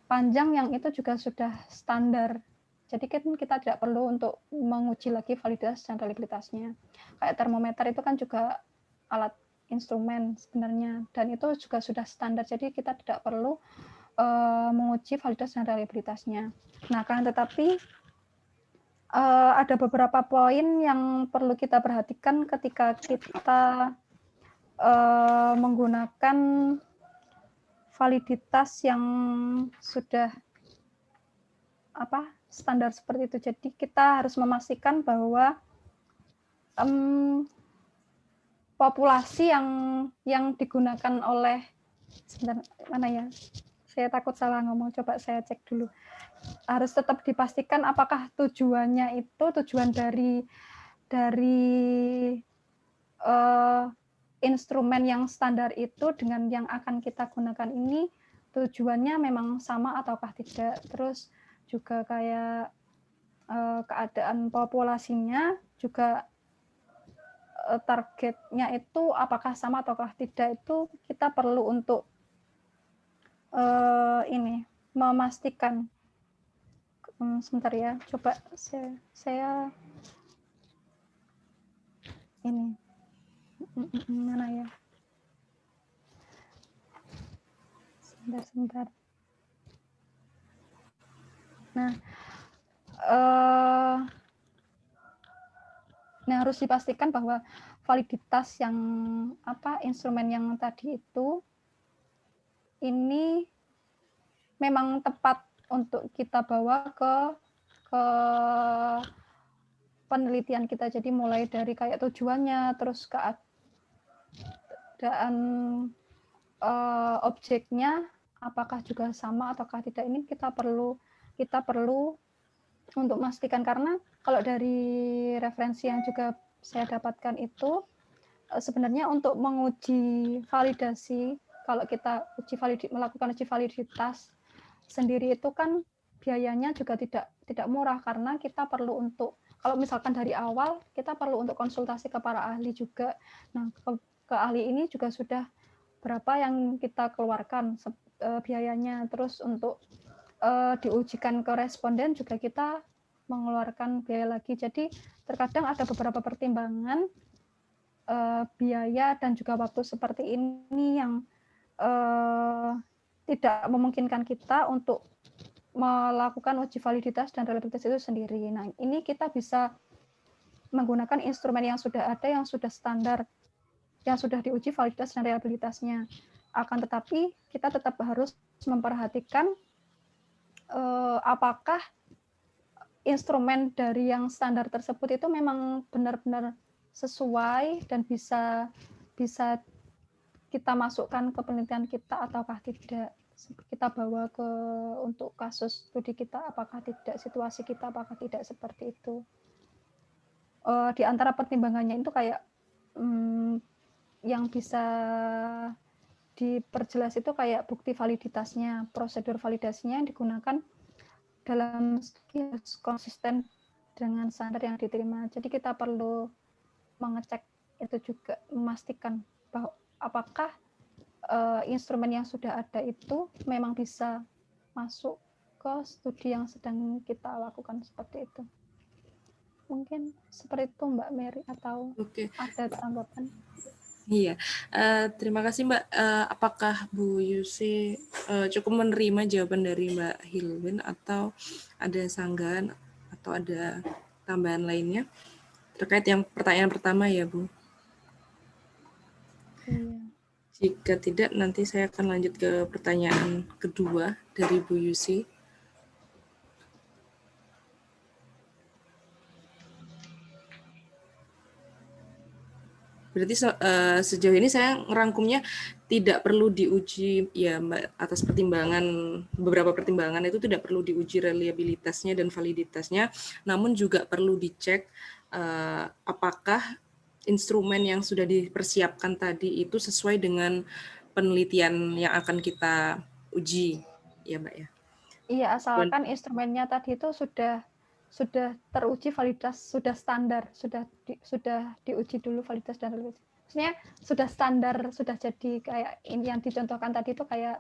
panjang yang itu juga sudah standar. Jadi kan kita tidak perlu untuk menguji lagi validitas dan reliabilitasnya. Kayak termometer itu kan juga alat instrumen sebenarnya, dan itu juga sudah standar. Jadi kita tidak perlu menguji validitas dan reliabilitasnya. Nah, kan tetapi ada beberapa poin yang perlu kita perhatikan ketika kita menggunakan validitas yang sudah standar seperti itu. Jadi kita harus memastikan bahwa populasi yang digunakan oleh, sebentar, mana ya? Saya takut salah ngomong, coba saya cek dulu. Harus tetap dipastikan apakah tujuannya itu tujuan dari instrumen yang standar itu dengan yang akan kita gunakan ini tujuannya memang sama ataukah tidak. Terus juga kayak keadaan populasinya juga targetnya itu apakah sama ataukah tidak, itu kita perlu untuk ini memastikan. Sebentar ya, coba saya ini mana ya, sebentar. Nah, harus dipastikan bahwa validitas yang instrumen yang tadi itu ini memang tepat untuk kita bawa ke penelitian kita. Jadi mulai dari kayak tujuannya, terus keadaan objeknya apakah juga sama ataukah tidak, ini kita perlu untuk memastikan. Karena kalau dari referensi yang juga saya dapatkan itu sebenarnya untuk menguji validasi, kalau kita melakukan uji validitas sendiri itu kan biayanya juga tidak murah, karena kita perlu untuk, kalau misalkan dari awal kita perlu untuk konsultasi ke para ahli juga. Nah, ke ahli ini juga sudah berapa yang kita keluarkan biayanya. Terus untuk diujikan ke responden juga kita mengeluarkan biaya lagi. Jadi terkadang ada beberapa pertimbangan biaya dan juga waktu seperti ini yang tidak memungkinkan kita untuk melakukan uji validitas dan reliabilitas itu sendiri. Nah, ini kita bisa menggunakan instrumen yang sudah ada, yang sudah standar, yang sudah diuji validitas dan reliabilitasnya. Akan tetapi kita tetap harus memperhatikan apakah instrumen dari yang standar tersebut itu memang benar-benar sesuai dan bisa kita masukkan ke penelitian kita ataukah tidak. Kita bawa ke untuk kasus studi kita apakah tidak, situasi kita apakah tidak, seperti itu. Di antara pertimbangannya itu kayak yang bisa diperjelas itu kayak bukti validitasnya, prosedur validasinya yang digunakan dalam studi harus konsisten dengan standar yang diterima. Jadi kita perlu mengecek itu juga, memastikan bahwa apakah instrumen yang sudah ada itu memang bisa masuk ke studi yang sedang kita lakukan, seperti itu. Mungkin seperti itu Mbak Mary, atau ada tanggapan? Iya, terima kasih Mbak. Apakah Bu Yusi cukup menerima jawaban dari Mbak Hilwin, atau ada sanggahan atau ada tambahan lainnya terkait yang pertanyaan pertama ya Bu? Iya. Jika tidak, nanti saya akan lanjut ke pertanyaan kedua dari Bu Yusi. Berarti sejauh ini saya ngerangkumnya tidak perlu diuji ya Mbak, atas beberapa pertimbangan itu tidak perlu diuji reliabilitasnya dan validitasnya, namun juga perlu dicek apakah instrumen yang sudah dipersiapkan tadi itu sesuai dengan penelitian yang akan kita uji, ya Mbak ya. Iya, asalkan instrumennya tadi itu sudah teruji validitas, sudah standar, sudah diuji dulu validitas dan reliabilitas. Maksudnya sudah standar, sudah jadi kayak ini yang dicontohkan tadi itu kayak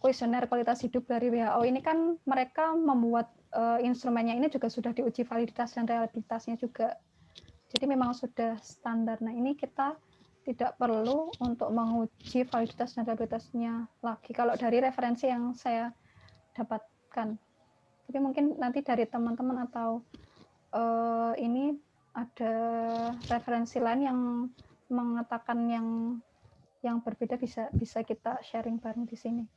kuesioner kualitas hidup dari WHO. Ini kan mereka membuat instrumennya ini juga sudah diuji validitas dan reliabilitasnya juga. Jadi memang sudah standar. Nah, ini kita tidak perlu untuk menguji validitas dan reliabilitasnya lagi. Kalau dari referensi yang saya dapatkan. Tapi mungkin nanti dari teman-teman atau ini ada referensi lain yang mengatakan yang berbeda, bisa kita sharing bareng di sini.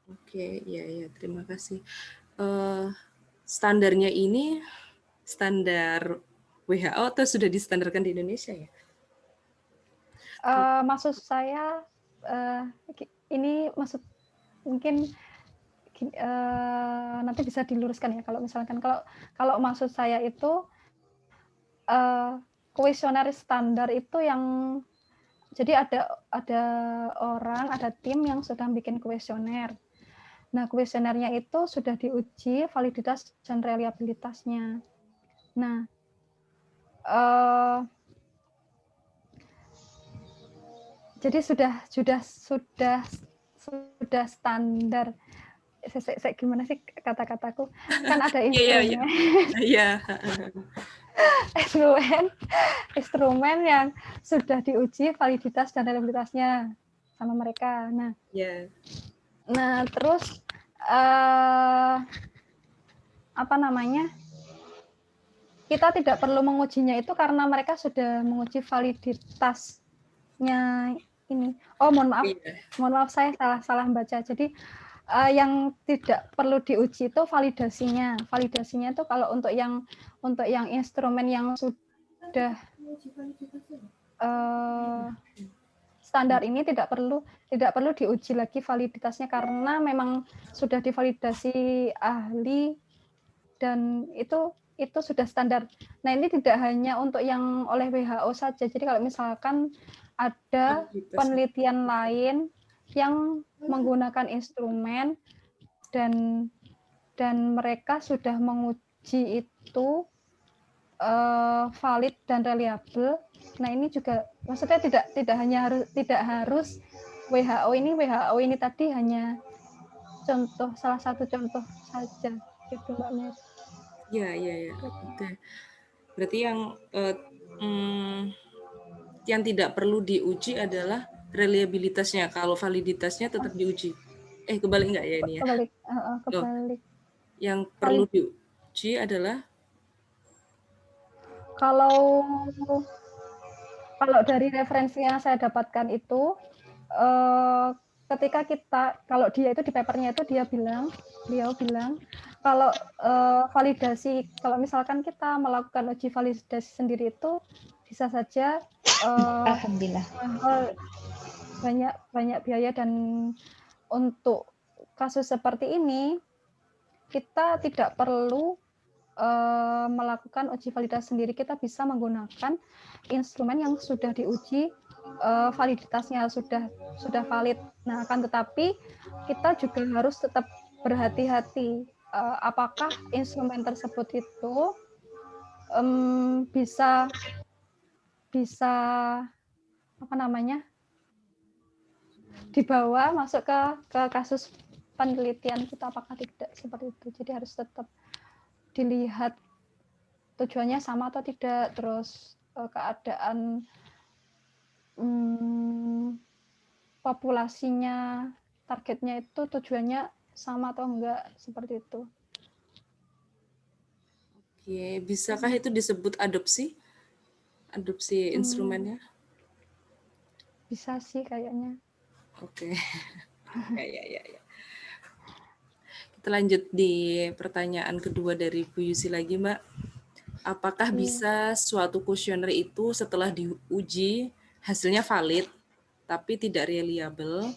Oke, ya, terima kasih. Standarnya ini standar WHO atau sudah distandarkan di Indonesia ya? Maksud saya ini maksud mungkin nanti bisa diluruskan ya kalau misalkan kalau maksud saya itu kuesioner standar itu yang jadi ada tim yang sudah bikin kuesioner. Nah, kuesionernya itu sudah diuji validitas dan reliabilitasnya. Nah, jadi sudah standar. Saya gimana sih kata-kataku? Kan ada instrumen. Iya. instrumen yang sudah diuji validitas dan reliabilitasnya sama mereka. Nah, nah terus apa namanya? Kita tidak perlu mengujinya itu karena mereka sudah menguji validitasnya ini. Oh, mohon maaf saya salah baca. Jadi yang tidak perlu diuji itu validasinya. Validasinya itu kalau untuk yang instrumen yang sudah standar ini tidak perlu diuji lagi validitasnya karena memang sudah divalidasi ahli dan itu sudah standar. Nah, ini tidak hanya untuk yang oleh WHO saja. Jadi kalau misalkan ada penelitian lain yang menggunakan instrumen dan mereka sudah menguji itu valid dan reliable. Nah, ini juga maksudnya tidak harus WHO ini tadi hanya salah satu contoh saja gitu Mbak Mir. Iya. Oke. Berarti yang tidak perlu diuji adalah reliabilitasnya. Kalau validitasnya tetap diuji. Kebalik nggak ya ini ya? Kebalik. Yang perlu diuji adalah kalau dari referensi yang saya dapatkan itu ketika kalau dia itu di papernya itu beliau bilang kalau validasi, kalau misalkan kita melakukan uji validasi sendiri itu bisa saja alhamdulillah banyak biaya, dan untuk kasus seperti ini kita tidak perlu melakukan uji validasi sendiri. Kita bisa menggunakan instrumen yang sudah diuji validitasnya sudah valid. Nah, akan tetapi kita juga harus tetap berhati-hati apakah instrumen tersebut itu bisa apa namanya dibawa masuk ke kasus penelitian kita, apakah tidak seperti itu. Jadi harus tetap dilihat tujuannya sama atau tidak, terus keadaan populasinya, targetnya itu tujuannya sama atau enggak, seperti itu. Oke, bisakah itu disebut adopsi instrumennya? Bisa sih kayaknya. Oke. Ya. Kita lanjut di pertanyaan kedua dari Bu Yusi lagi, Mbak. Apakah bisa suatu kuesioner itu setelah diuji hasilnya valid tapi tidak reliable,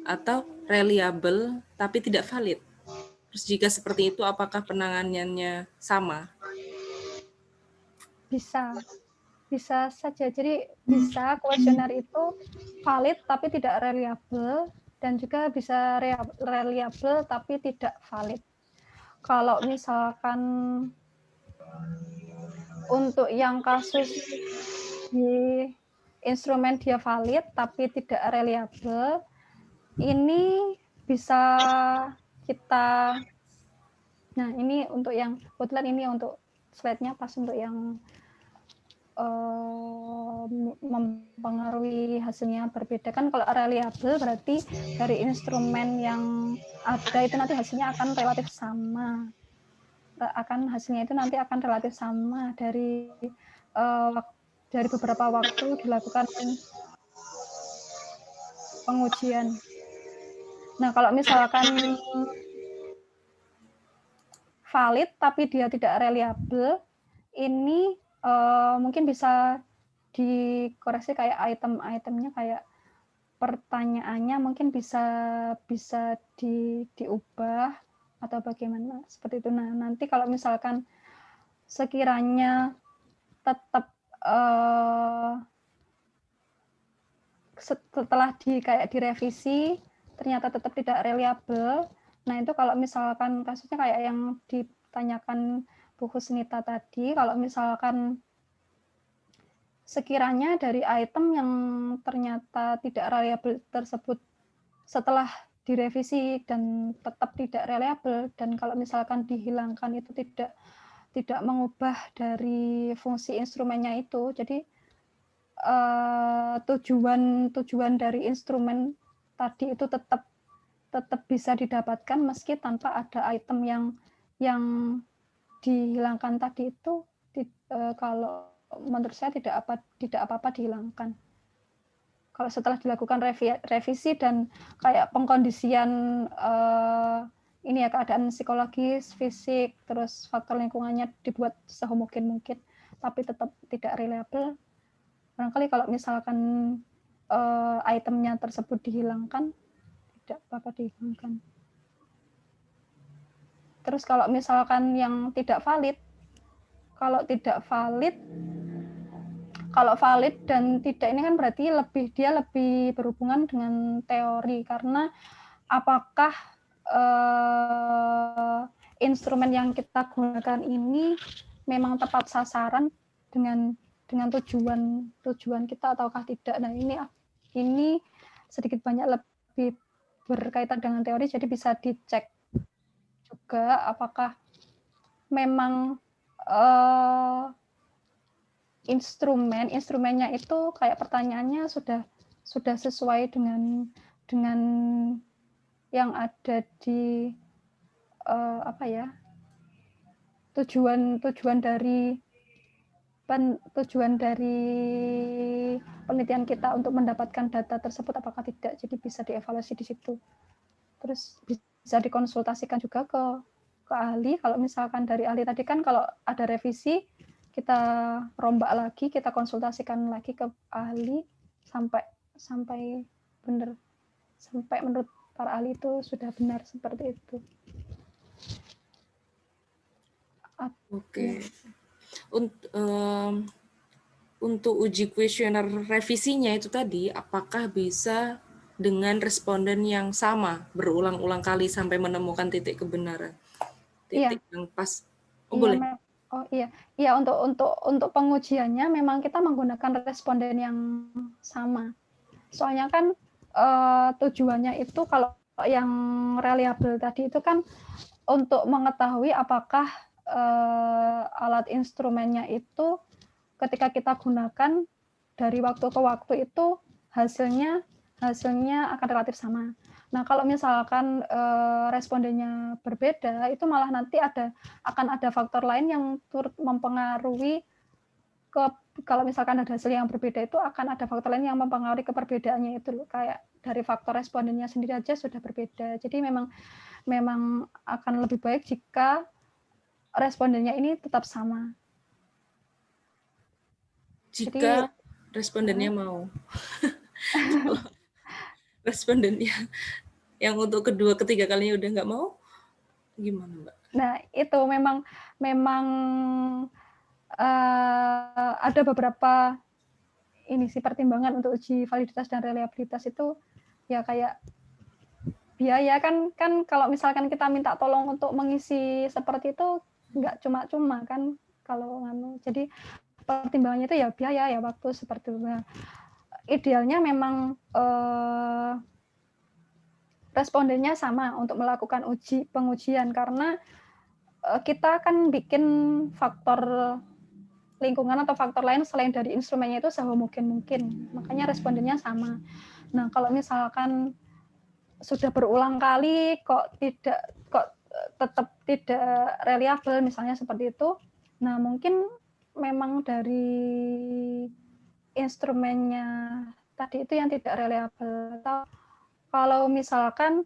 atau reliable tapi tidak valid? Terus jika seperti itu, apakah penanganannya sama? Bisa saja. Jadi bisa kuesioner itu valid tapi tidak reliable, dan juga bisa reliable tapi tidak valid. Kalau misalkan untuk yang kasus di instrumen dia valid tapi tidak reliable, ini bisa kita, nah ini untuk yang kebetulan ini untuk slide-nya pas untuk yang mempengaruhi hasilnya berbeda. Kan kalau reliable berarti dari instrumen yang ada itu nanti hasilnya akan relatif sama. Hasilnya itu nanti akan relatif sama dari beberapa waktu dilakukan pengujian. Nah, kalau misalkan valid tapi dia tidak reliable, ini mungkin bisa dikoreksi kayak item-itemnya, kayak pertanyaannya mungkin bisa diubah atau bagaimana seperti itu. Nah, nanti kalau misalkan sekiranya tetap setelah kayak direvisi ternyata tetap tidak reliable. Nah, itu kalau misalkan kasusnya kayak yang ditanyakan Bu Husnita tadi, kalau misalkan sekiranya dari item yang ternyata tidak reliable tersebut setelah direvisi dan tetap tidak reliable, dan kalau misalkan dihilangkan itu tidak mengubah dari fungsi instrumennya itu, jadi tujuan dari instrumen tadi itu tetap bisa didapatkan meski tanpa ada item yang dihilangkan tadi itu. Kalau menurut saya tidak apa-apa dihilangkan. Kalau setelah dilakukan revisi dan kayak pengkondisian ini ya, keadaan psikologis, fisik, terus faktor lingkungannya dibuat sehomogen mungkin, tapi tetap tidak reliable, barangkali kalau misalkan itemnya tersebut dihilangkan, tidak apa-apa dihilangkan. Terus kalau misalkan yang tidak valid, kalau valid dan tidak, ini kan berarti dia lebih berhubungan dengan teori, karena apakah instrumen yang kita gunakan ini memang tepat sasaran dengan tujuan kita ataukah tidak. Nah, ini sedikit banyak lebih berkaitan dengan teori, jadi bisa dicek juga apakah memang instrumennya itu kayak pertanyaannya sudah sesuai dengan yang ada di tujuan dari penelitian kita untuk mendapatkan data tersebut, apakah tidak. Jadi bisa dievaluasi di situ. Terus bisa dikonsultasikan juga ke ahli. Kalau misalkan dari ahli tadi kan kalau ada revisi, kita rombak lagi, kita konsultasikan lagi ke ahli sampai benar, sampai menurut para ahli itu sudah benar seperti itu. Oke. Untuk uji kuesioner revisinya itu tadi, apakah bisa dengan responden yang sama berulang-ulang kali sampai menemukan titik kebenaran, titik yang pas? Boleh. Iya, untuk pengujiannya memang kita menggunakan responden yang sama. Soalnya kan tujuannya itu kalau yang reliable tadi itu kan untuk mengetahui apakah alat instrumennya itu ketika kita gunakan dari waktu ke waktu itu hasilnya akan relatif sama. Nah, kalau misalkan respondennya berbeda, itu malah nanti akan ada faktor lain yang turut mempengaruhi kalau misalkan ada hasil yang berbeda, itu akan ada faktor lain yang mempengaruhi keperbedaannya itu, kayak dari faktor respondennya sendiri aja sudah berbeda. Jadi memang akan lebih baik jika respondennya ini tetap sama. Jika respondennya mau. Respondennya yang untuk kedua, ketiga kalinya udah nggak mau, gimana, Mbak? Nah, itu memang ada beberapa ini sih pertimbangan untuk uji validitas dan reliabilitas itu, ya kayak biaya kan kalau misalkan kita minta tolong untuk mengisi seperti itu nggak cuma-cuma kan kalau jadi pertimbangannya itu ya biaya, ya waktu, seperti itu. Nah, idealnya memang respondennya sama untuk melakukan pengujian, karena kita kan bikin faktor lingkungan atau faktor lain selain dari instrumennya itu sehomogen mungkin, makanya respondennya sama. Nah, kalau misalkan sudah berulang kali kok tetap tidak reliable misalnya seperti itu, nah mungkin memang dari instrumennya tadi itu yang tidak reliable. Atau kalau misalkan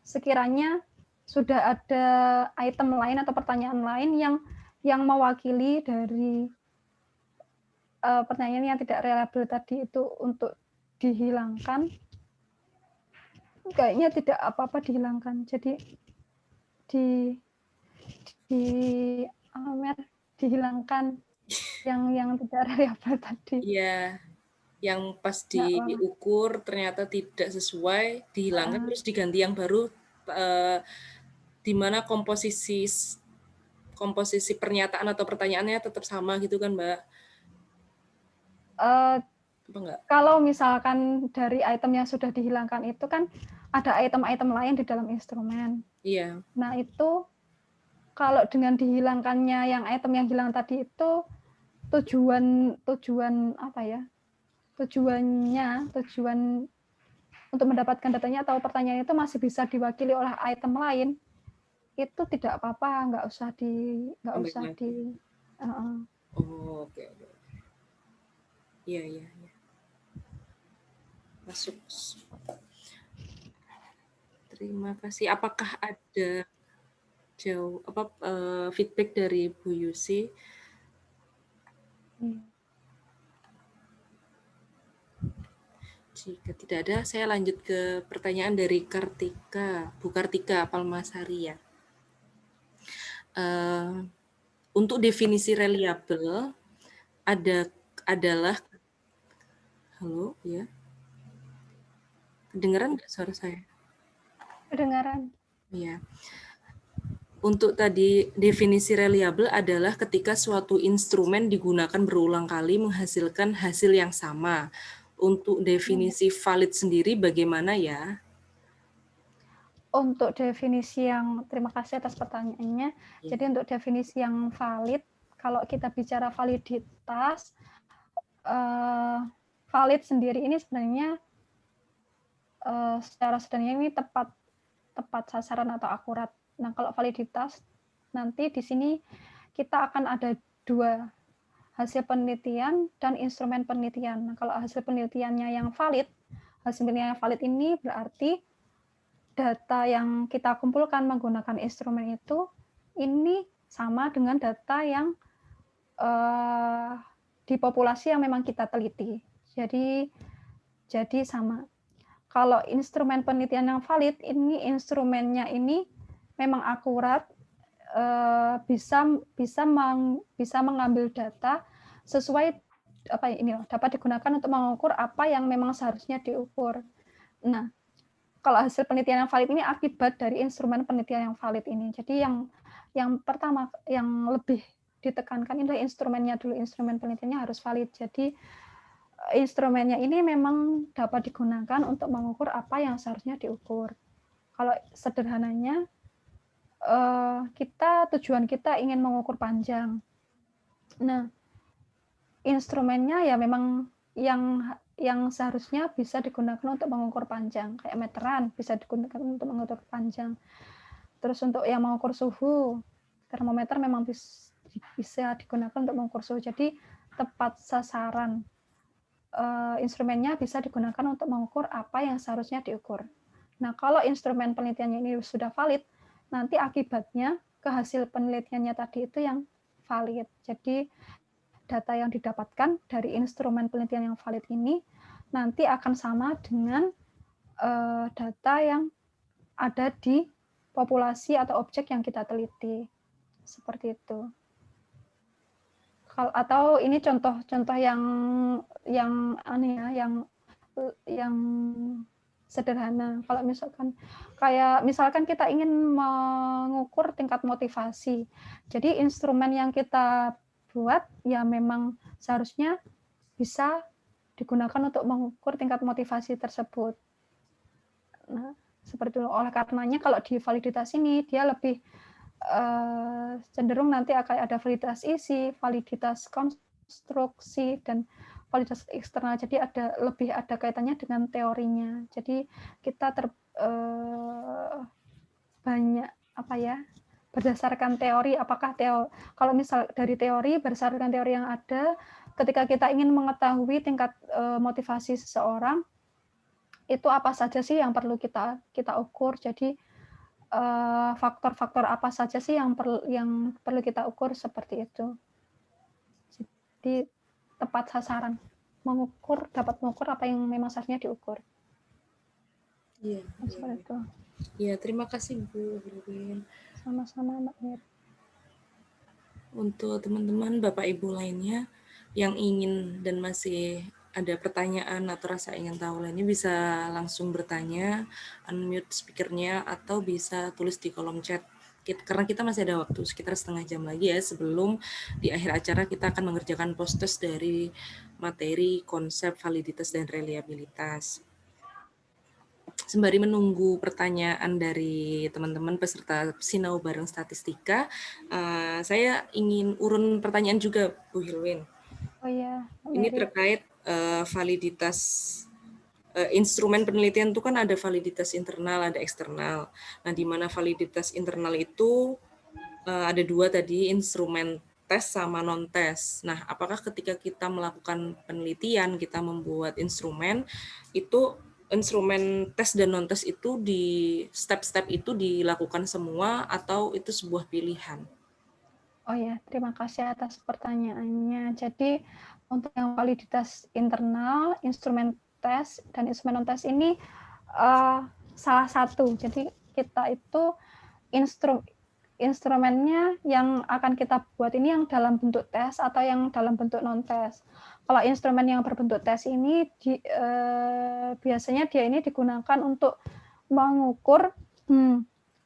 sekiranya sudah ada item lain atau pertanyaan lain yang mewakili dari pertanyaan yang tidak reliable tadi itu untuk dihilangkan, kayaknya tidak apa-apa dihilangkan. Jadi di dihilangkan yang tidak reliable tadi. Iya, yang pas Nggak apa-apa. diukur ternyata tidak sesuai, dihilangkan terus diganti yang baru, di mana komposisi pernyataan atau pertanyaannya tetap sama gitu kan, Mbak? Apa enggak? Kalau misalkan dari item yang sudah dihilangkan itu kan ada item-item lain di dalam instrumen. Iya. Nah, itu kalau dengan dihilangkannya yang item yang hilang tadi itu tujuan apa ya? Tujuan untuk mendapatkan datanya atau pertanyaan itu masih bisa diwakili oleh item lain, itu tidak apa-apa, nggak usah di Oh, oke. Iya, iya. Masuk. Terima kasih. Apakah ada feedback dari Bu Yusi? Jika tidak ada, saya lanjut ke pertanyaan dari Kartika, Bu Kartika Palmasari ya. Untuk definisi reliable adalah halo ya. Kedengaran nggak suara saya? Kedengaran. Iya. Untuk tadi definisi reliable adalah ketika suatu instrumen digunakan berulang kali menghasilkan hasil yang sama. Untuk definisi valid sendiri bagaimana ya? Untuk definisi yang, terima kasih atas pertanyaannya. Ya. Jadi untuk definisi yang valid, kalau kita bicara validitas, valid sendiri ini sebenarnya secara sederhana ini tepat sasaran atau akurat. Nah, kalau validitas nanti di sini kita akan ada dua, hasil penelitian dan instrumen penelitian. Nah, kalau hasil penelitiannya yang valid, hasil penelitian yang valid ini berarti data yang kita kumpulkan menggunakan instrumen itu ini sama dengan data yang di populasi yang memang kita teliti. Jadi sama. Kalau instrumen penelitian yang valid, ini instrumennya ini memang akurat, bisa mengambil data sesuai dapat digunakan untuk mengukur apa yang memang seharusnya diukur. Nah, kalau hasil penelitian yang valid ini akibat dari instrumen penelitian yang valid ini. Jadi yang pertama yang lebih ditekankan ini adalah instrumennya dulu, instrumen penelitiannya harus valid. Jadi instrumennya ini memang dapat digunakan untuk mengukur apa yang seharusnya diukur. Kalau sederhananya tujuan kita ingin mengukur panjang. Nah, instrumennya ya memang yang seharusnya bisa digunakan untuk mengukur panjang, kayak meteran bisa digunakan untuk mengukur panjang. Terus untuk yang mengukur suhu, termometer memang bisa digunakan untuk mengukur suhu. Jadi tepat sasaran. Instrumennya bisa digunakan untuk mengukur apa yang seharusnya diukur. Nah, kalau instrumen penelitiannya ini sudah valid, nanti akibatnya ke hasil penelitiannya tadi itu yang valid. Jadi data yang didapatkan dari instrumen penelitian yang valid ini nanti akan sama dengan data yang ada di populasi atau objek yang kita teliti. Seperti itu. Atau ini contoh-contoh yang sederhana. Kalau misalkan kita ingin mengukur tingkat motivasi. Jadi instrumen yang kita buat ya memang seharusnya bisa digunakan untuk mengukur tingkat motivasi tersebut. Nah, seperti itu. Oleh karenanya kalau di validitas ini dia lebih cenderung nanti akan ada validitas isi, validitas konstruksi, dan validitas eksternal. Jadi lebih ada kaitannya dengan teorinya. Jadi kita banyak berdasarkan teori, kalau misal dari teori, berdasarkan teori yang ada, ketika kita ingin mengetahui tingkat motivasi seseorang, itu apa saja sih yang perlu kita ukur. Jadi faktor-faktor apa saja sih yang perlu kita ukur, seperti itu. Jadi tepat sasaran, dapat mengukur apa yang memang seharusnya diukur. Iya. Seperti itu. Iya, terima kasih Bu Hilwin. Sama-sama Mbak Mir. Untuk teman-teman Bapak Ibu lainnya yang ingin dan masih ada pertanyaan atau rasa ingin tahu lainnya bisa langsung bertanya, unmute speakernya atau bisa tulis di kolom chat. Karena kita masih ada waktu sekitar setengah jam lagi ya sebelum di akhir acara kita akan mengerjakan post-test dari materi konsep validitas dan reliabilitas. Sembari menunggu pertanyaan dari teman-teman peserta Sinau Bareng Statistika, saya ingin urun pertanyaan juga, Bu Hilwin. Oh iya, Ini terkait validitas instrumen penelitian itu kan ada validitas internal, ada eksternal. Nah, di mana validitas internal itu ada dua tadi, instrumen tes sama non-tes. Nah, apakah ketika kita melakukan penelitian, kita membuat instrumen, itu instrumen tes dan non-tes itu di step-step itu dilakukan semua atau itu sebuah pilihan? Oh ya, terima kasih atas pertanyaannya. Jadi untuk yang validitas internal, instrumen tes dan instrumen non-tes ini salah satu. Jadi kita itu instrumennya yang akan kita buat ini yang dalam bentuk tes atau yang dalam bentuk non-tes. Kalau instrumen yang berbentuk tes ini biasanya dia ini digunakan untuk mengukur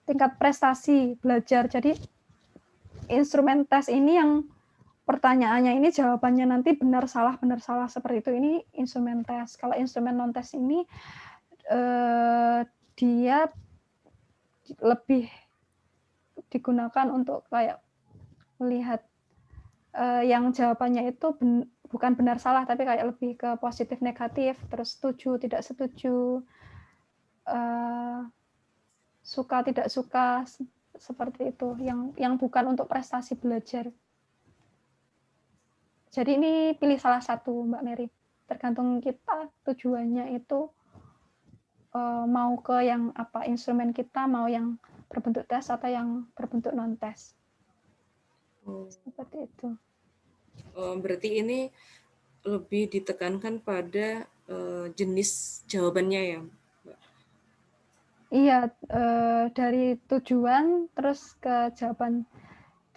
tingkat prestasi belajar. Jadi instrumen tes ini yang pertanyaannya ini jawabannya nanti benar salah seperti itu, ini instrumen tes. Kalau instrumen non-tes ini dia lebih digunakan untuk kayak melihat yang jawabannya itu bukan benar salah, tapi kayak lebih ke positif negatif, terus setuju tidak setuju, suka tidak suka, seperti itu, yang bukan untuk prestasi belajar. Jadi ini pilih salah satu Mbak Mary, tergantung kita tujuannya itu mau ke yang apa, instrumen kita mau yang berbentuk tes atau yang berbentuk non tes. Seperti itu. Berarti ini lebih ditekankan pada jenis jawabannya ya, Mbak? Iya, dari tujuan terus ke jawaban.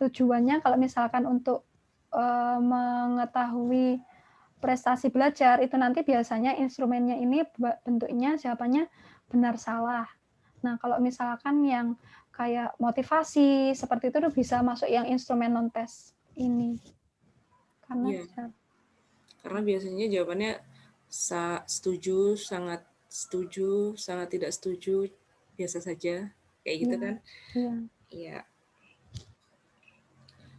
Tujuannya kalau misalkan untuk mengetahui prestasi belajar itu nanti biasanya instrumennya ini bentuknya jawabannya benar salah. Nah, kalau misalkan yang kayak motivasi seperti itu bisa masuk yang instrumen non tes ini. Karena biasanya jawabannya setuju, sangat setuju, sangat tidak setuju, biasa saja kayak gitu kan? Iya.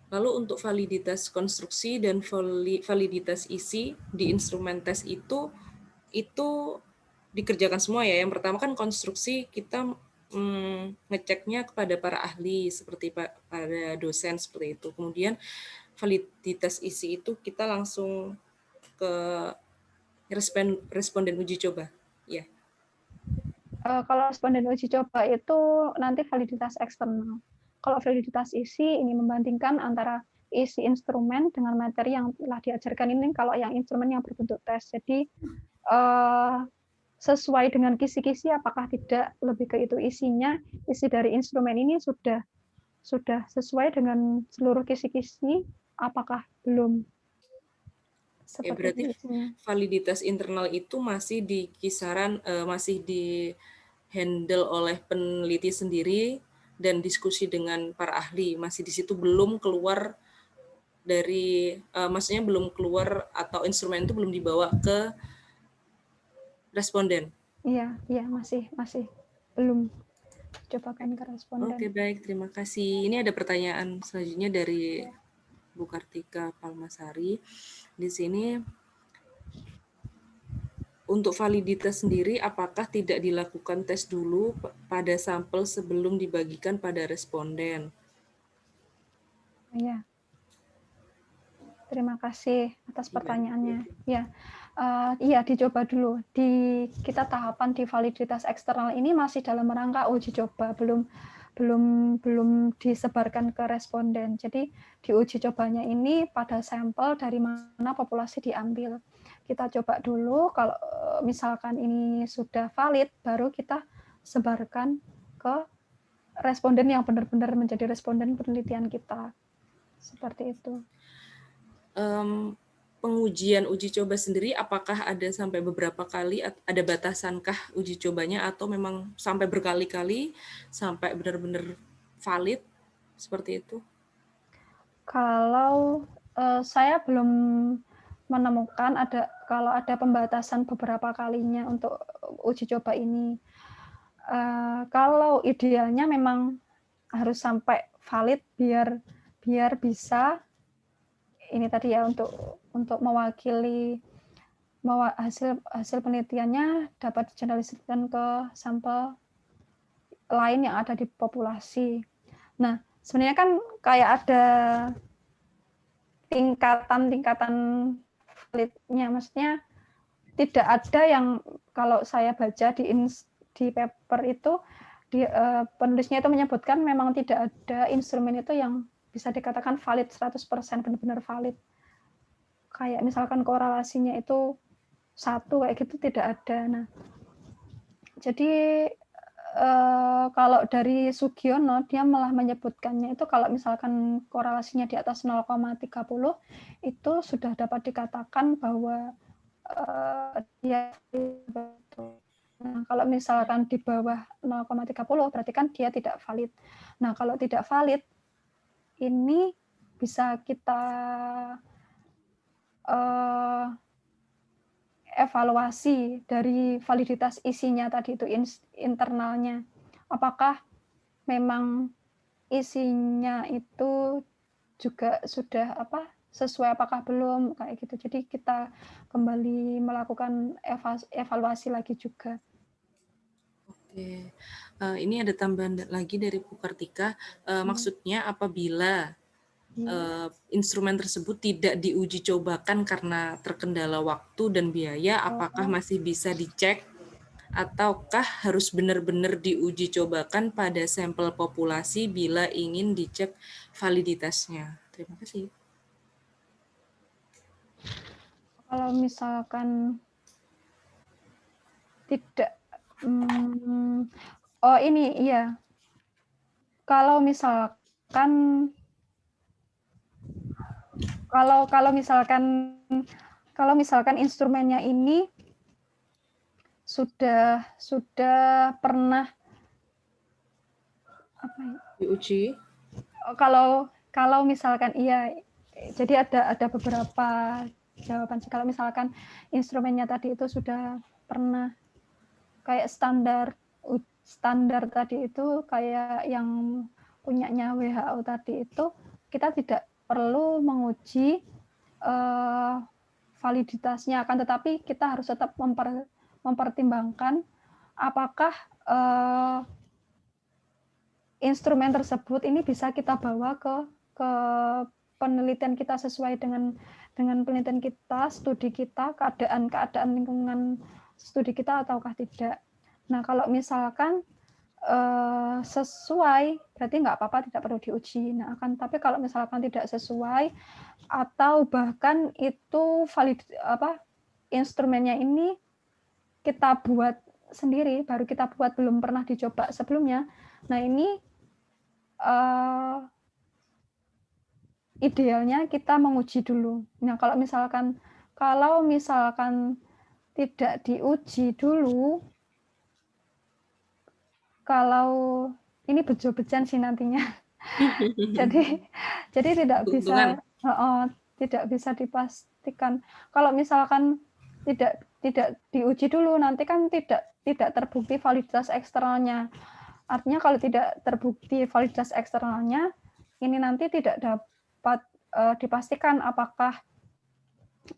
Lalu untuk validitas konstruksi dan validitas isi di instrumen tes itu dikerjakan semua ya. Yang pertama kan konstruksi kita ngeceknya kepada para ahli seperti pada dosen seperti itu. Kemudian validitas isi itu kita langsung ke responden uji coba. Ya. Kalau responden uji coba itu nanti validitas eksternal. Kalau validitas isi ini membandingkan antara isi instrumen dengan materi yang telah diajarkan ini kalau yang instrumen yang berbentuk tes. Jadi sesuai dengan kisi-kisi apakah tidak, lebih ke itu isinya, isi dari instrumen ini sudah sesuai dengan seluruh kisi-kisi, apakah belum. Ya, berarti validitas internal itu masih di kisaran masih di handle oleh peneliti sendiri dan diskusi dengan para ahli, masih di situ, belum keluar dari maksudnya belum keluar atau instrumen itu belum dibawa ke responden. Iya, masih belum cobakan ke responden. Oke, baik, terima kasih. Ini ada pertanyaan selanjutnya dari Bu Kartika Palmasari. Di sini untuk validitas sendiri, apakah tidak dilakukan tes dulu pada sampel sebelum dibagikan pada responden? Iya. Terima kasih atas pertanyaannya. Ya, iya dicoba dulu. Kita tahapan di validitas eksternal ini masih dalam rangka uji coba, belum belum disebarkan ke responden. Jadi di uji cobanya ini pada sampel dari mana populasi diambil. Kita coba dulu, kalau misalkan ini sudah valid, baru kita sebarkan ke responden yang benar-benar menjadi responden penelitian kita. Seperti itu. Pengujian uji coba sendiri apakah ada sampai beberapa kali, ada batasankah uji cobanya, atau memang sampai berkali-kali sampai benar-benar valid seperti itu? Kalau saya belum menemukan kalau ada pembatasan beberapa kalinya untuk uji coba ini. Kalau idealnya memang harus sampai valid biar bisa ini tadi ya, untuk mewakili hasil penelitiannya dapat digeneralisasikan ke sampel lain yang ada di populasi. Nah, sebenarnya kan kayak ada tingkatan validnya, maksudnya tidak ada yang, kalau saya baca di paper itu, penulisnya itu menyebutkan memang tidak ada instrumen itu yang bisa dikatakan valid 100%, benar-benar valid. Kayak misalkan korelasinya itu 1 kayak gitu tidak ada. Nah, jadi kalau dari Sugiono, dia malah menyebutkannya itu kalau misalkan korelasinya di atas 0,30 itu sudah dapat dikatakan bahwa dia betul. Nah, kalau misalkan di bawah 0,30 berarti kan dia tidak valid. Nah, kalau tidak valid ini bisa kita evaluasi dari validitas isinya tadi itu, internalnya. Apakah memang isinya itu juga sudah sesuai, apakah belum, kayak gitu. Jadi kita kembali melakukan evaluasi lagi juga. Oke, ini ada tambahan lagi dari Bu Kartika. Maksudnya apabila instrumen tersebut tidak diuji cobakan karena terkendala waktu dan biaya, apakah masih bisa dicek ataukah harus benar-benar diuji cobakan pada sampel populasi bila ingin dicek validitasnya? Terima kasih. Kalau misalkan tidak, ini iya. Kalau misalkan instrumennya ini sudah pernah diuji. Kalau misalkan iya, jadi ada beberapa jawaban. Kalau misalkan instrumennya tadi itu sudah pernah kayak standar tadi itu, kayak yang punyanya WHO tadi itu, kita tidak perlu menguji validitasnya, akan tetapi kita harus tetap mempertimbangkan apakah instrumen tersebut ini bisa kita bawa ke penelitian kita sesuai dengan penelitian kita, studi kita, keadaan lingkungan studi kita ataukah tidak. Nah, kalau misalkan sesuai, berarti nggak apa-apa, tidak perlu diuji. Nah, tapi kalau misalkan tidak sesuai atau bahkan itu instrumennya ini kita buat sendiri, baru kita buat, belum pernah dicoba sebelumnya. Nah, ini idealnya kita menguji dulu. Nah, kalau misalkan tidak diuji dulu, kalau ini bejo-bejan sih nantinya. jadi tidak bisa dipastikan. Kalau misalkan tidak diuji dulu, nanti kan tidak terbukti validitas eksternalnya. Artinya kalau tidak terbukti validitas eksternalnya, ini nanti tidak dapat dipastikan apakah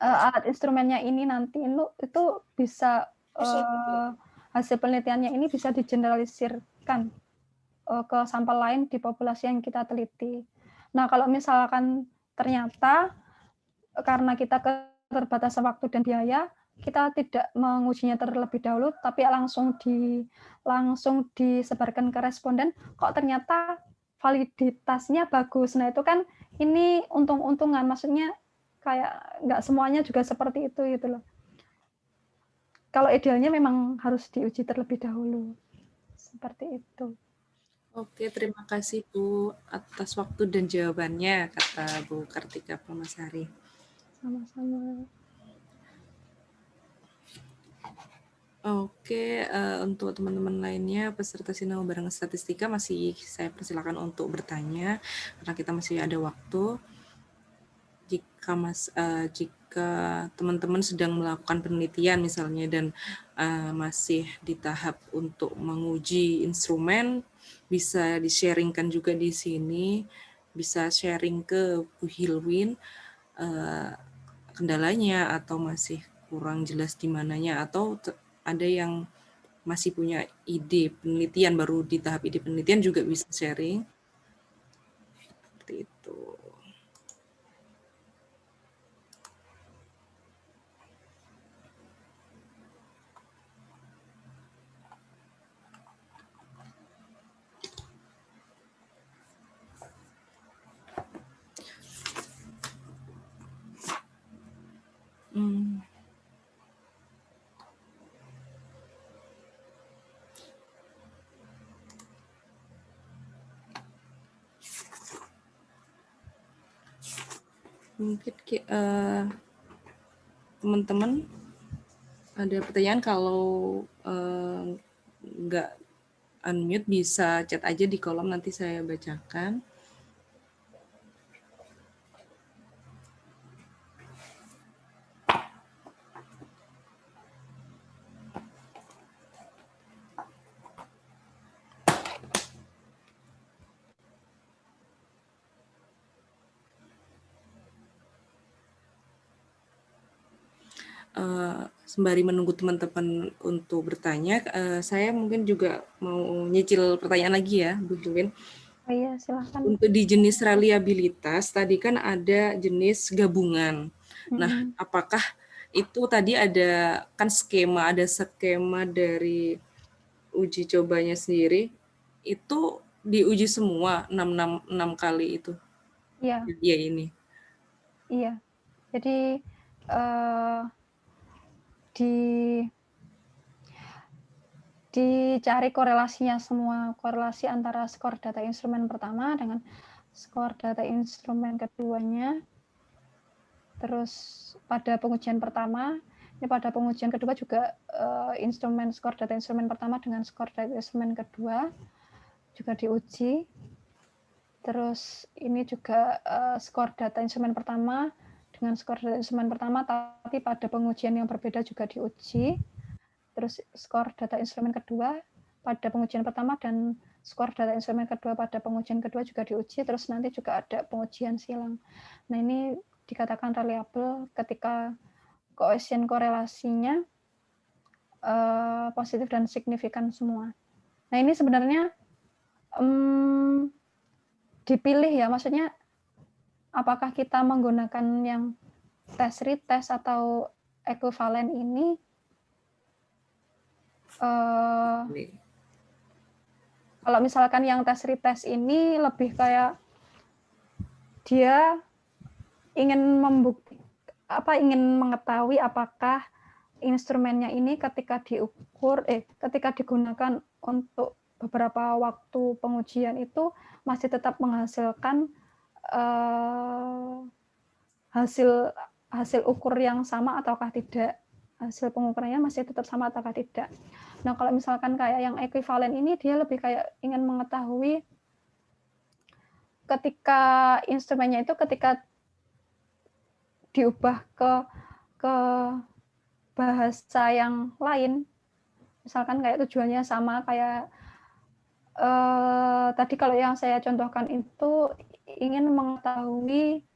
alat instrumennya ini nanti itu bisa hasil penelitiannya ini bisa digeneralisirkan ke sampel lain di populasi yang kita teliti. Nah, kalau misalkan ternyata karena kita keterbatasan waktu dan biaya, kita tidak mengujinya terlebih dahulu, tapi langsung disebarkan ke responden, kok ternyata validitasnya bagus. Nah itu kan ini untung-untungan, maksudnya kayak nggak semuanya juga seperti itu gitu loh. Kalau idealnya memang harus diuji terlebih dahulu, seperti itu. Oke, terima kasih Bu atas waktu dan jawabannya, kata Bu Kartika Permasari. Sama-sama. Oke, untuk teman-teman lainnya peserta sinau bareng statistika masih saya persilakan untuk bertanya karena kita masih ada waktu. Jika teman-teman sedang melakukan penelitian misalnya dan masih di tahap untuk menguji instrumen, bisa di-sharingkan juga di sini, bisa sharing ke Bu Hilwin kendalanya atau masih kurang jelas di mananya, atau ada yang masih punya ide penelitian, baru di tahap ide penelitian juga bisa sharing. Seperti itu. Mungkin teman-teman ada pertanyaan, kalau nggak unmute bisa chat aja di kolom, nanti saya bacakan. Sembari menunggu teman-teman untuk bertanya, saya mungkin juga mau nyicil pertanyaan lagi ya, Bu Hilwin. Oh iya, silahkan. Untuk di jenis reliabilitas, tadi kan ada jenis gabungan. Nah, apakah itu tadi ada skema dari uji cobanya sendiri, itu diuji semua 6 kali itu? Iya. Iya ini. Iya. Jadi dicari korelasinya semua, korelasi antara skor data instrumen pertama dengan skor data instrumen keduanya. Terus pada pengujian pertama, ini pada pengujian kedua juga skor data instrumen pertama dengan skor data instrumen kedua juga diuji. Terus ini juga skor data instrumen pertama dengan skor data instrumen pertama, tapi pada pengujian yang berbeda juga diuji. Terus skor data instrumen kedua pada pengujian pertama dan skor data instrumen kedua pada pengujian kedua juga diuji, terus nanti juga ada pengujian silang. Nah ini dikatakan reliable ketika koefisien korelasinya positif dan signifikan semua. Nah ini sebenarnya dipilih ya, maksudnya apakah kita menggunakan yang tes retest atau ekuivalen ini kalau misalkan yang tes retest ini lebih kayak dia ingin ingin mengetahui apakah instrumennya ini ketika digunakan untuk beberapa waktu pengujian itu masih tetap menghasilkan hasil ukur yang sama ataukah tidak, hasil pengukurannya masih tetap sama ataukah tidak. Nah kalau misalkan kayak yang ekuivalen ini dia lebih kayak ingin mengetahui ketika instrumennya itu ketika diubah ke bahasa yang lain, misalkan kayak tujuannya sama kayak tadi kalau yang saya contohkan itu ingin mengetahui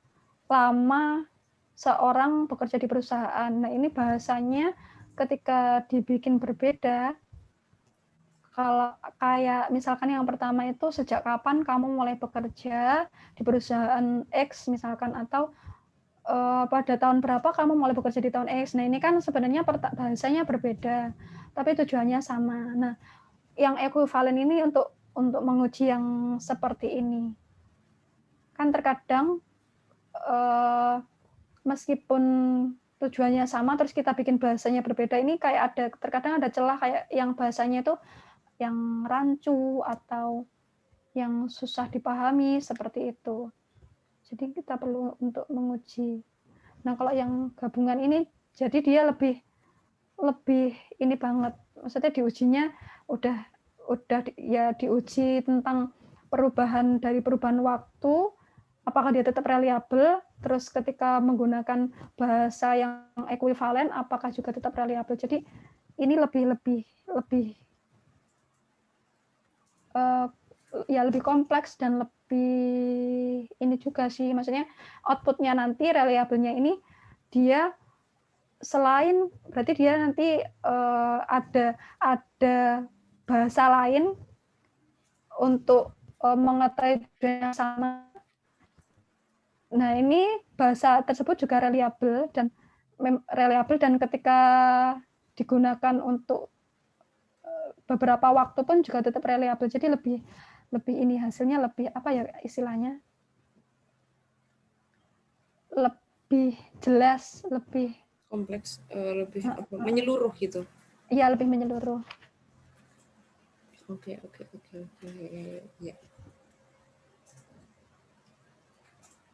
lama seorang bekerja di perusahaan. Nah ini bahasanya ketika dibikin berbeda, kalau kayak misalkan yang pertama itu sejak kapan kamu mulai bekerja di perusahaan X misalkan, atau pada tahun berapa kamu mulai bekerja di tahun X. Nah, ini kan sebenarnya bahasanya berbeda, tapi tujuannya sama. Nah, yang ekuivalen ini untuk menguji yang seperti ini. Kan terkadang meskipun tujuannya sama, terus kita bikin bahasanya berbeda, ini kayak terkadang ada celah kayak yang bahasanya itu yang rancu atau yang susah dipahami seperti itu. Jadi kita perlu untuk menguji. Nah, kalau yang gabungan ini, jadi dia lebih ini banget. Maksudnya diujinya udah ya diuji tentang dari perubahan waktu, apakah dia tetap reliable, terus ketika menggunakan bahasa yang ekuivalen, apakah juga tetap reliable. Jadi ini lebih kompleks dan lebih ini juga sih, maksudnya outputnya nanti reliable-nya ini dia selain berarti dia nanti ada bahasa lain untuk mengetahui yang sama. Nah, ini bahasa tersebut juga reliable dan ketika digunakan untuk beberapa waktu pun juga tetap reliable. Jadi lebih ini hasilnya lebih apa ya istilahnya? Lebih jelas, lebih kompleks, lebih menyeluruh gitu. Iya, lebih menyeluruh. Oke. Ya.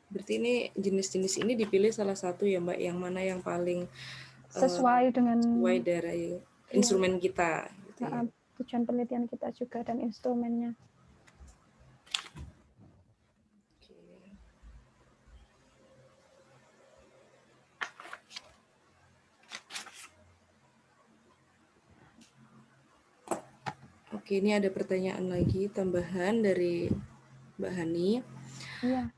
Berarti ini jenis-jenis ini dipilih salah satu ya Mbak, yang mana yang paling sesuai dari instrumen kita. Gitu ya. Tujuan penelitian kita juga dan instrumennya. Oke, ini ada pertanyaan lagi tambahan dari Mbak Hani. Iya.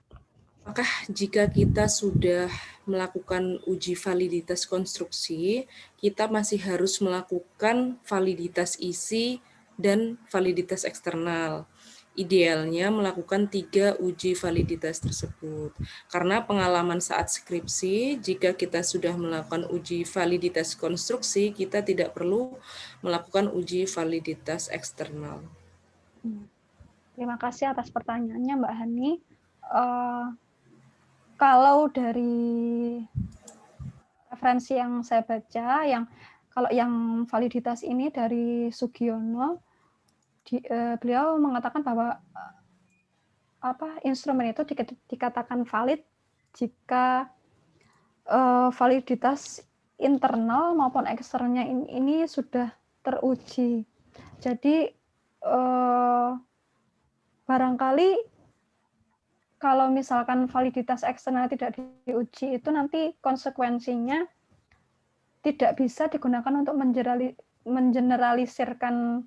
Apakah jika kita sudah melakukan uji validitas konstruksi, kita masih harus melakukan validitas isi dan validitas eksternal? Idealnya melakukan 3 uji validitas tersebut. Karena pengalaman saat skripsi, jika kita sudah melakukan uji validitas konstruksi, kita tidak perlu melakukan uji validitas eksternal. Terima kasih atas pertanyaannya Mbak Hani. Kalau dari referensi yang saya baca, kalau yang validitas ini dari Sugiono, beliau mengatakan bahwa instrumen itu dikatakan valid jika validitas internal maupun eksternalnya ini sudah teruji. Jadi barangkali kalau misalkan validitas eksternal tidak diuji, itu nanti konsekuensinya tidak bisa digunakan untuk mengeneralisirkan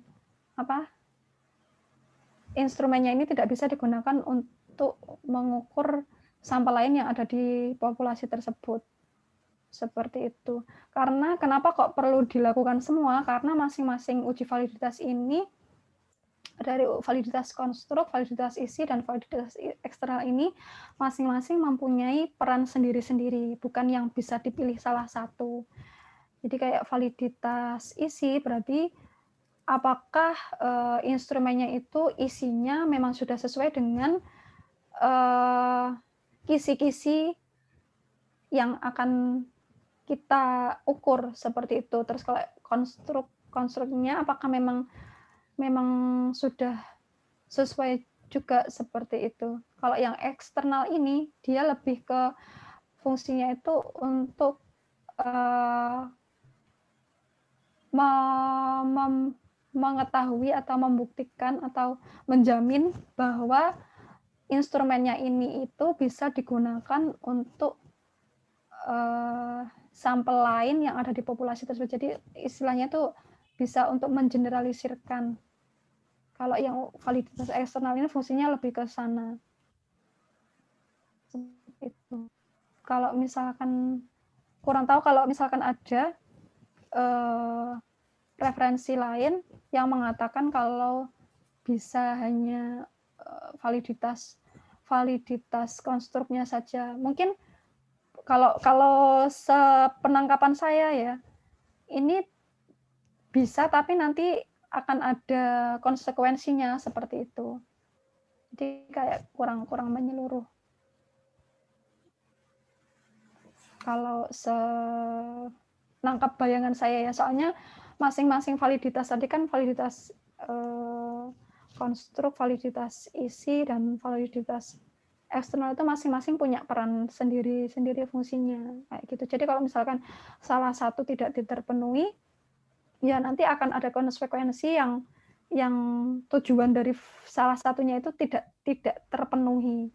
instrumennya ini tidak bisa digunakan untuk mengukur sampel lain yang ada di populasi tersebut. Seperti itu. Karena kenapa kok perlu dilakukan semua? Karena masing-masing uji validitas ini dari validitas konstruk, validitas isi, dan validitas eksternal ini masing-masing mempunyai peran sendiri-sendiri, bukan yang bisa dipilih salah satu. Jadi kayak validitas isi berarti apakah instrumennya itu isinya memang sudah sesuai dengan kisi-kisi yang akan kita ukur seperti itu. Terus kalau konstruknya apakah memang sudah sesuai juga seperti itu. Kalau yang eksternal ini dia lebih ke fungsinya itu untuk mengetahui atau membuktikan atau menjamin bahwa instrumennya ini itu bisa digunakan untuk sampel lain yang ada di populasi tersebut. Jadi istilahnya itu bisa untuk mengeneralisirkan. Kalau yang validitas eksternal ini fungsinya lebih ke sana. Itu. Kalau misalkan kurang tahu kalau misalkan ada referensi lain yang mengatakan kalau bisa hanya validitas konstruknya saja. Mungkin Kalau sepenangkapan saya ya, ini bisa tapi nanti akan ada konsekuensinya seperti itu. Jadi kayak kurang menyeluruh. Kalau nangkap bayangan saya ya, soalnya masing-masing validitas tadi kan validitas konstruk, validitas isi, dan validitas eksternal itu masing-masing punya peran sendiri fungsinya kayak gitu. Jadi kalau misalkan salah satu tidak terpenuhi, ya nanti akan ada konsekuensi yang tujuan dari salah satunya itu tidak terpenuhi.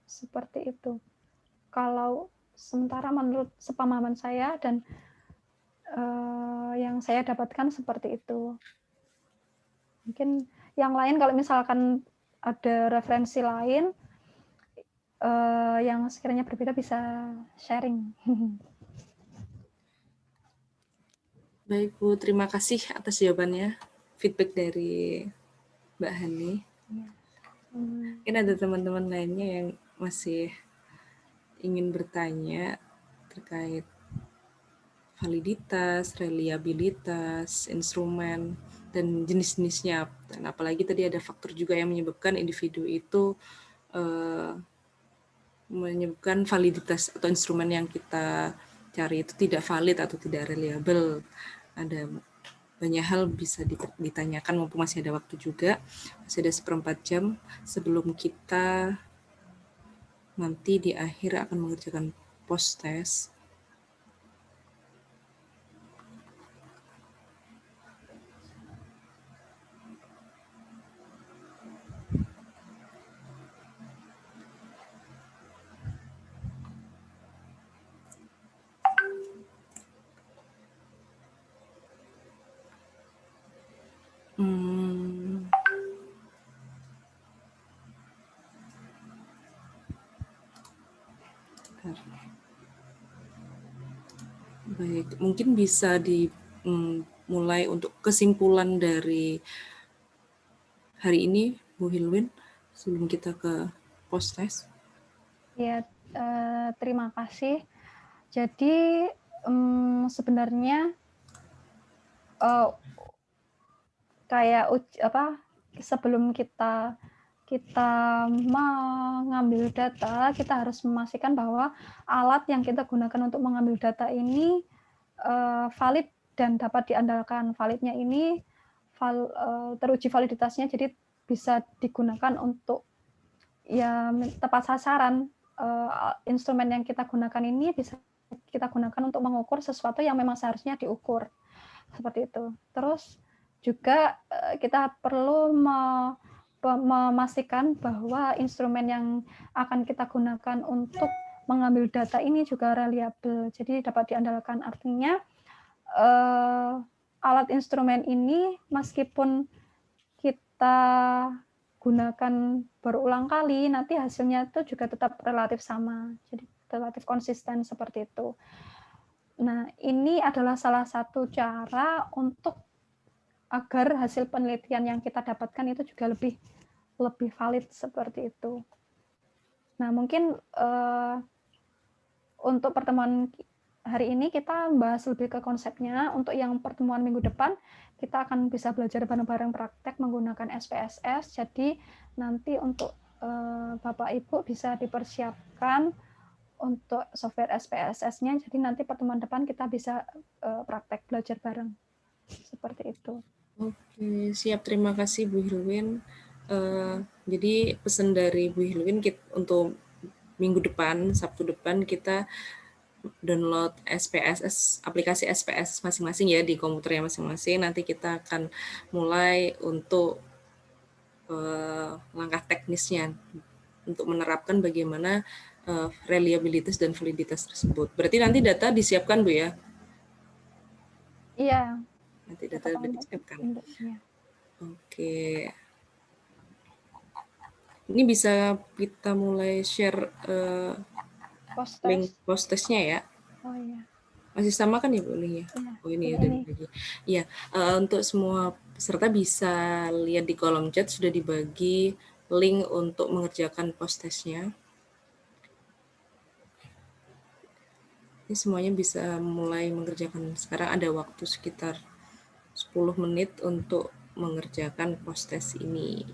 Seperti itu. Kalau sementara menurut sepemahaman saya dan yang saya dapatkan seperti itu. Mungkin yang lain kalau misalkan ada referensi lain yang sekiranya berbeda bisa sharing. Baik Bu, terima kasih atas jawabannya, feedback dari Mbak Hani. Mungkin ada teman-teman lainnya yang masih ingin bertanya terkait validitas, reliabilitas, instrumen, dan jenis-jenisnya. Dan apalagi tadi ada faktor juga yang menyebabkan individu itu menyebabkan validitas atau instrumen yang kita cari itu tidak valid atau tidak reliable. Ada banyak hal bisa ditanyakan, mumpung masih ada waktu juga, masih ada 1/4 jam sebelum kita nanti di akhir akan mengerjakan post test. Baik, mungkin bisa dimulai untuk kesimpulan dari hari ini, Bu Hilwin, sebelum kita ke post test. Ya, terima kasih. Jadi sebenarnya kayak sebelum kita mengambil data, kita harus memastikan bahwa alat yang kita gunakan untuk mengambil data ini valid dan dapat diandalkan. Validnya ini teruji validitasnya, jadi bisa digunakan untuk ya tepat sasaran. Instrumen yang kita gunakan ini bisa kita gunakan untuk mengukur sesuatu yang memang seharusnya diukur, seperti itu. Terus juga kita perlu memastikan bahwa instrumen yang akan kita gunakan untuk mengambil data ini juga reliable, jadi dapat diandalkan. Artinya alat instrumen ini meskipun kita gunakan berulang kali, nanti hasilnya itu juga tetap relatif sama, jadi relatif konsisten seperti itu. Nah, ini adalah salah satu cara untuk agar hasil penelitian yang kita dapatkan itu juga lebih valid seperti itu. Nah, mungkin untuk pertemuan hari ini kita bahas lebih ke konsepnya. Untuk yang pertemuan minggu depan, kita akan bisa belajar bareng-bareng praktek menggunakan SPSS. Jadi nanti untuk Bapak Ibu bisa dipersiapkan untuk software SPSS-nya. Jadi nanti pertemuan depan kita bisa praktek belajar bareng. Seperti itu. Oke, siap. Terima kasih Bu Hilwin. Jadi pesan dari Bu Hilwin untuk minggu depan, Sabtu depan, kita download SPSS, aplikasi SPSS masing-masing ya di komputernya masing-masing. Nanti kita akan mulai untuk langkah teknisnya untuk menerapkan bagaimana reliabilitas dan validitas tersebut. Berarti nanti data disiapkan Bu ya? Iya. Nanti data sudah disiapkan. Ya. Oke. Ini bisa kita mulai share link post testnya ya? Oh iya. Masih sama kan ya Bu linknya? Ya, oh ini udah dibagi. Iya, untuk semua peserta bisa lihat di kolom chat sudah dibagi link untuk mengerjakan post testnya. Ini semuanya bisa mulai mengerjakan. Sekarang ada waktu sekitar 10 menit untuk mengerjakan post test ini.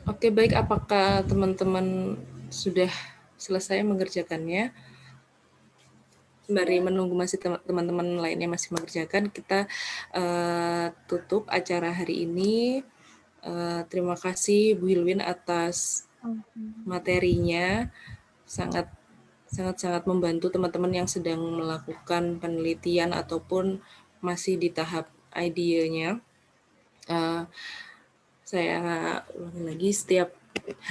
Oke, baik. Apakah teman-teman sudah selesai mengerjakannya? Sembari menunggu masih teman-teman lainnya masih mengerjakan, kita tutup acara hari ini. Terima kasih Bu Hilwin atas materinya, sangat membantu teman-teman yang sedang melakukan penelitian ataupun masih di tahap idenya. Saya ulangi lagi, setiap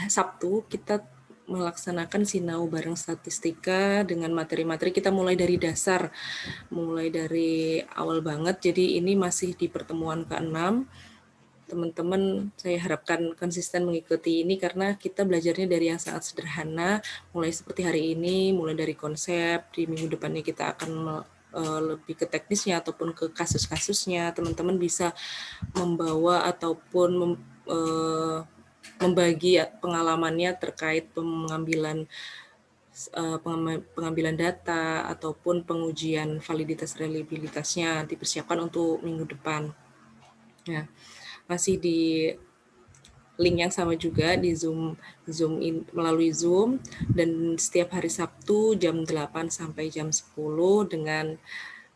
Sabtu kita melaksanakan sinau bareng statistika dengan materi-materi. Kita mulai dari dasar, mulai dari awal banget. Jadi ini masih di pertemuan ke-6. Teman-teman, saya harapkan konsisten mengikuti ini karena kita belajarnya dari yang sangat sederhana, mulai seperti hari ini, mulai dari konsep. Di minggu depannya kita akan lebih ke teknisnya ataupun ke kasus-kasusnya. Teman-teman bisa membawa ataupun membagi pengalamannya terkait pengambilan data ataupun pengujian validitas reliabilitasnya dipersiapkan untuk minggu depan. Ya, masih di link yang sama juga di melalui Zoom, dan setiap hari Sabtu jam 8 sampai jam 10 dengan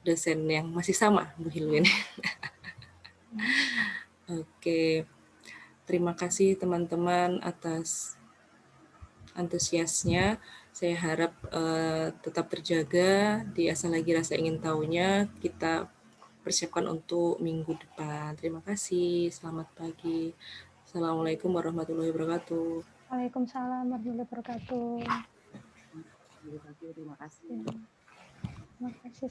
dosen yang masih sama, Bu Hilwin. Oke. Terima kasih teman-teman atas antusiasnya. Saya harap tetap terjaga, diasah lagi rasa ingin tahunya, kita persiapkan untuk minggu depan. Terima kasih, selamat pagi. Assalamualaikum warahmatullahi wabarakatuh. Waalaikumsalam warahmatullahi wabarakatuh. Terima kasih. Terima kasih.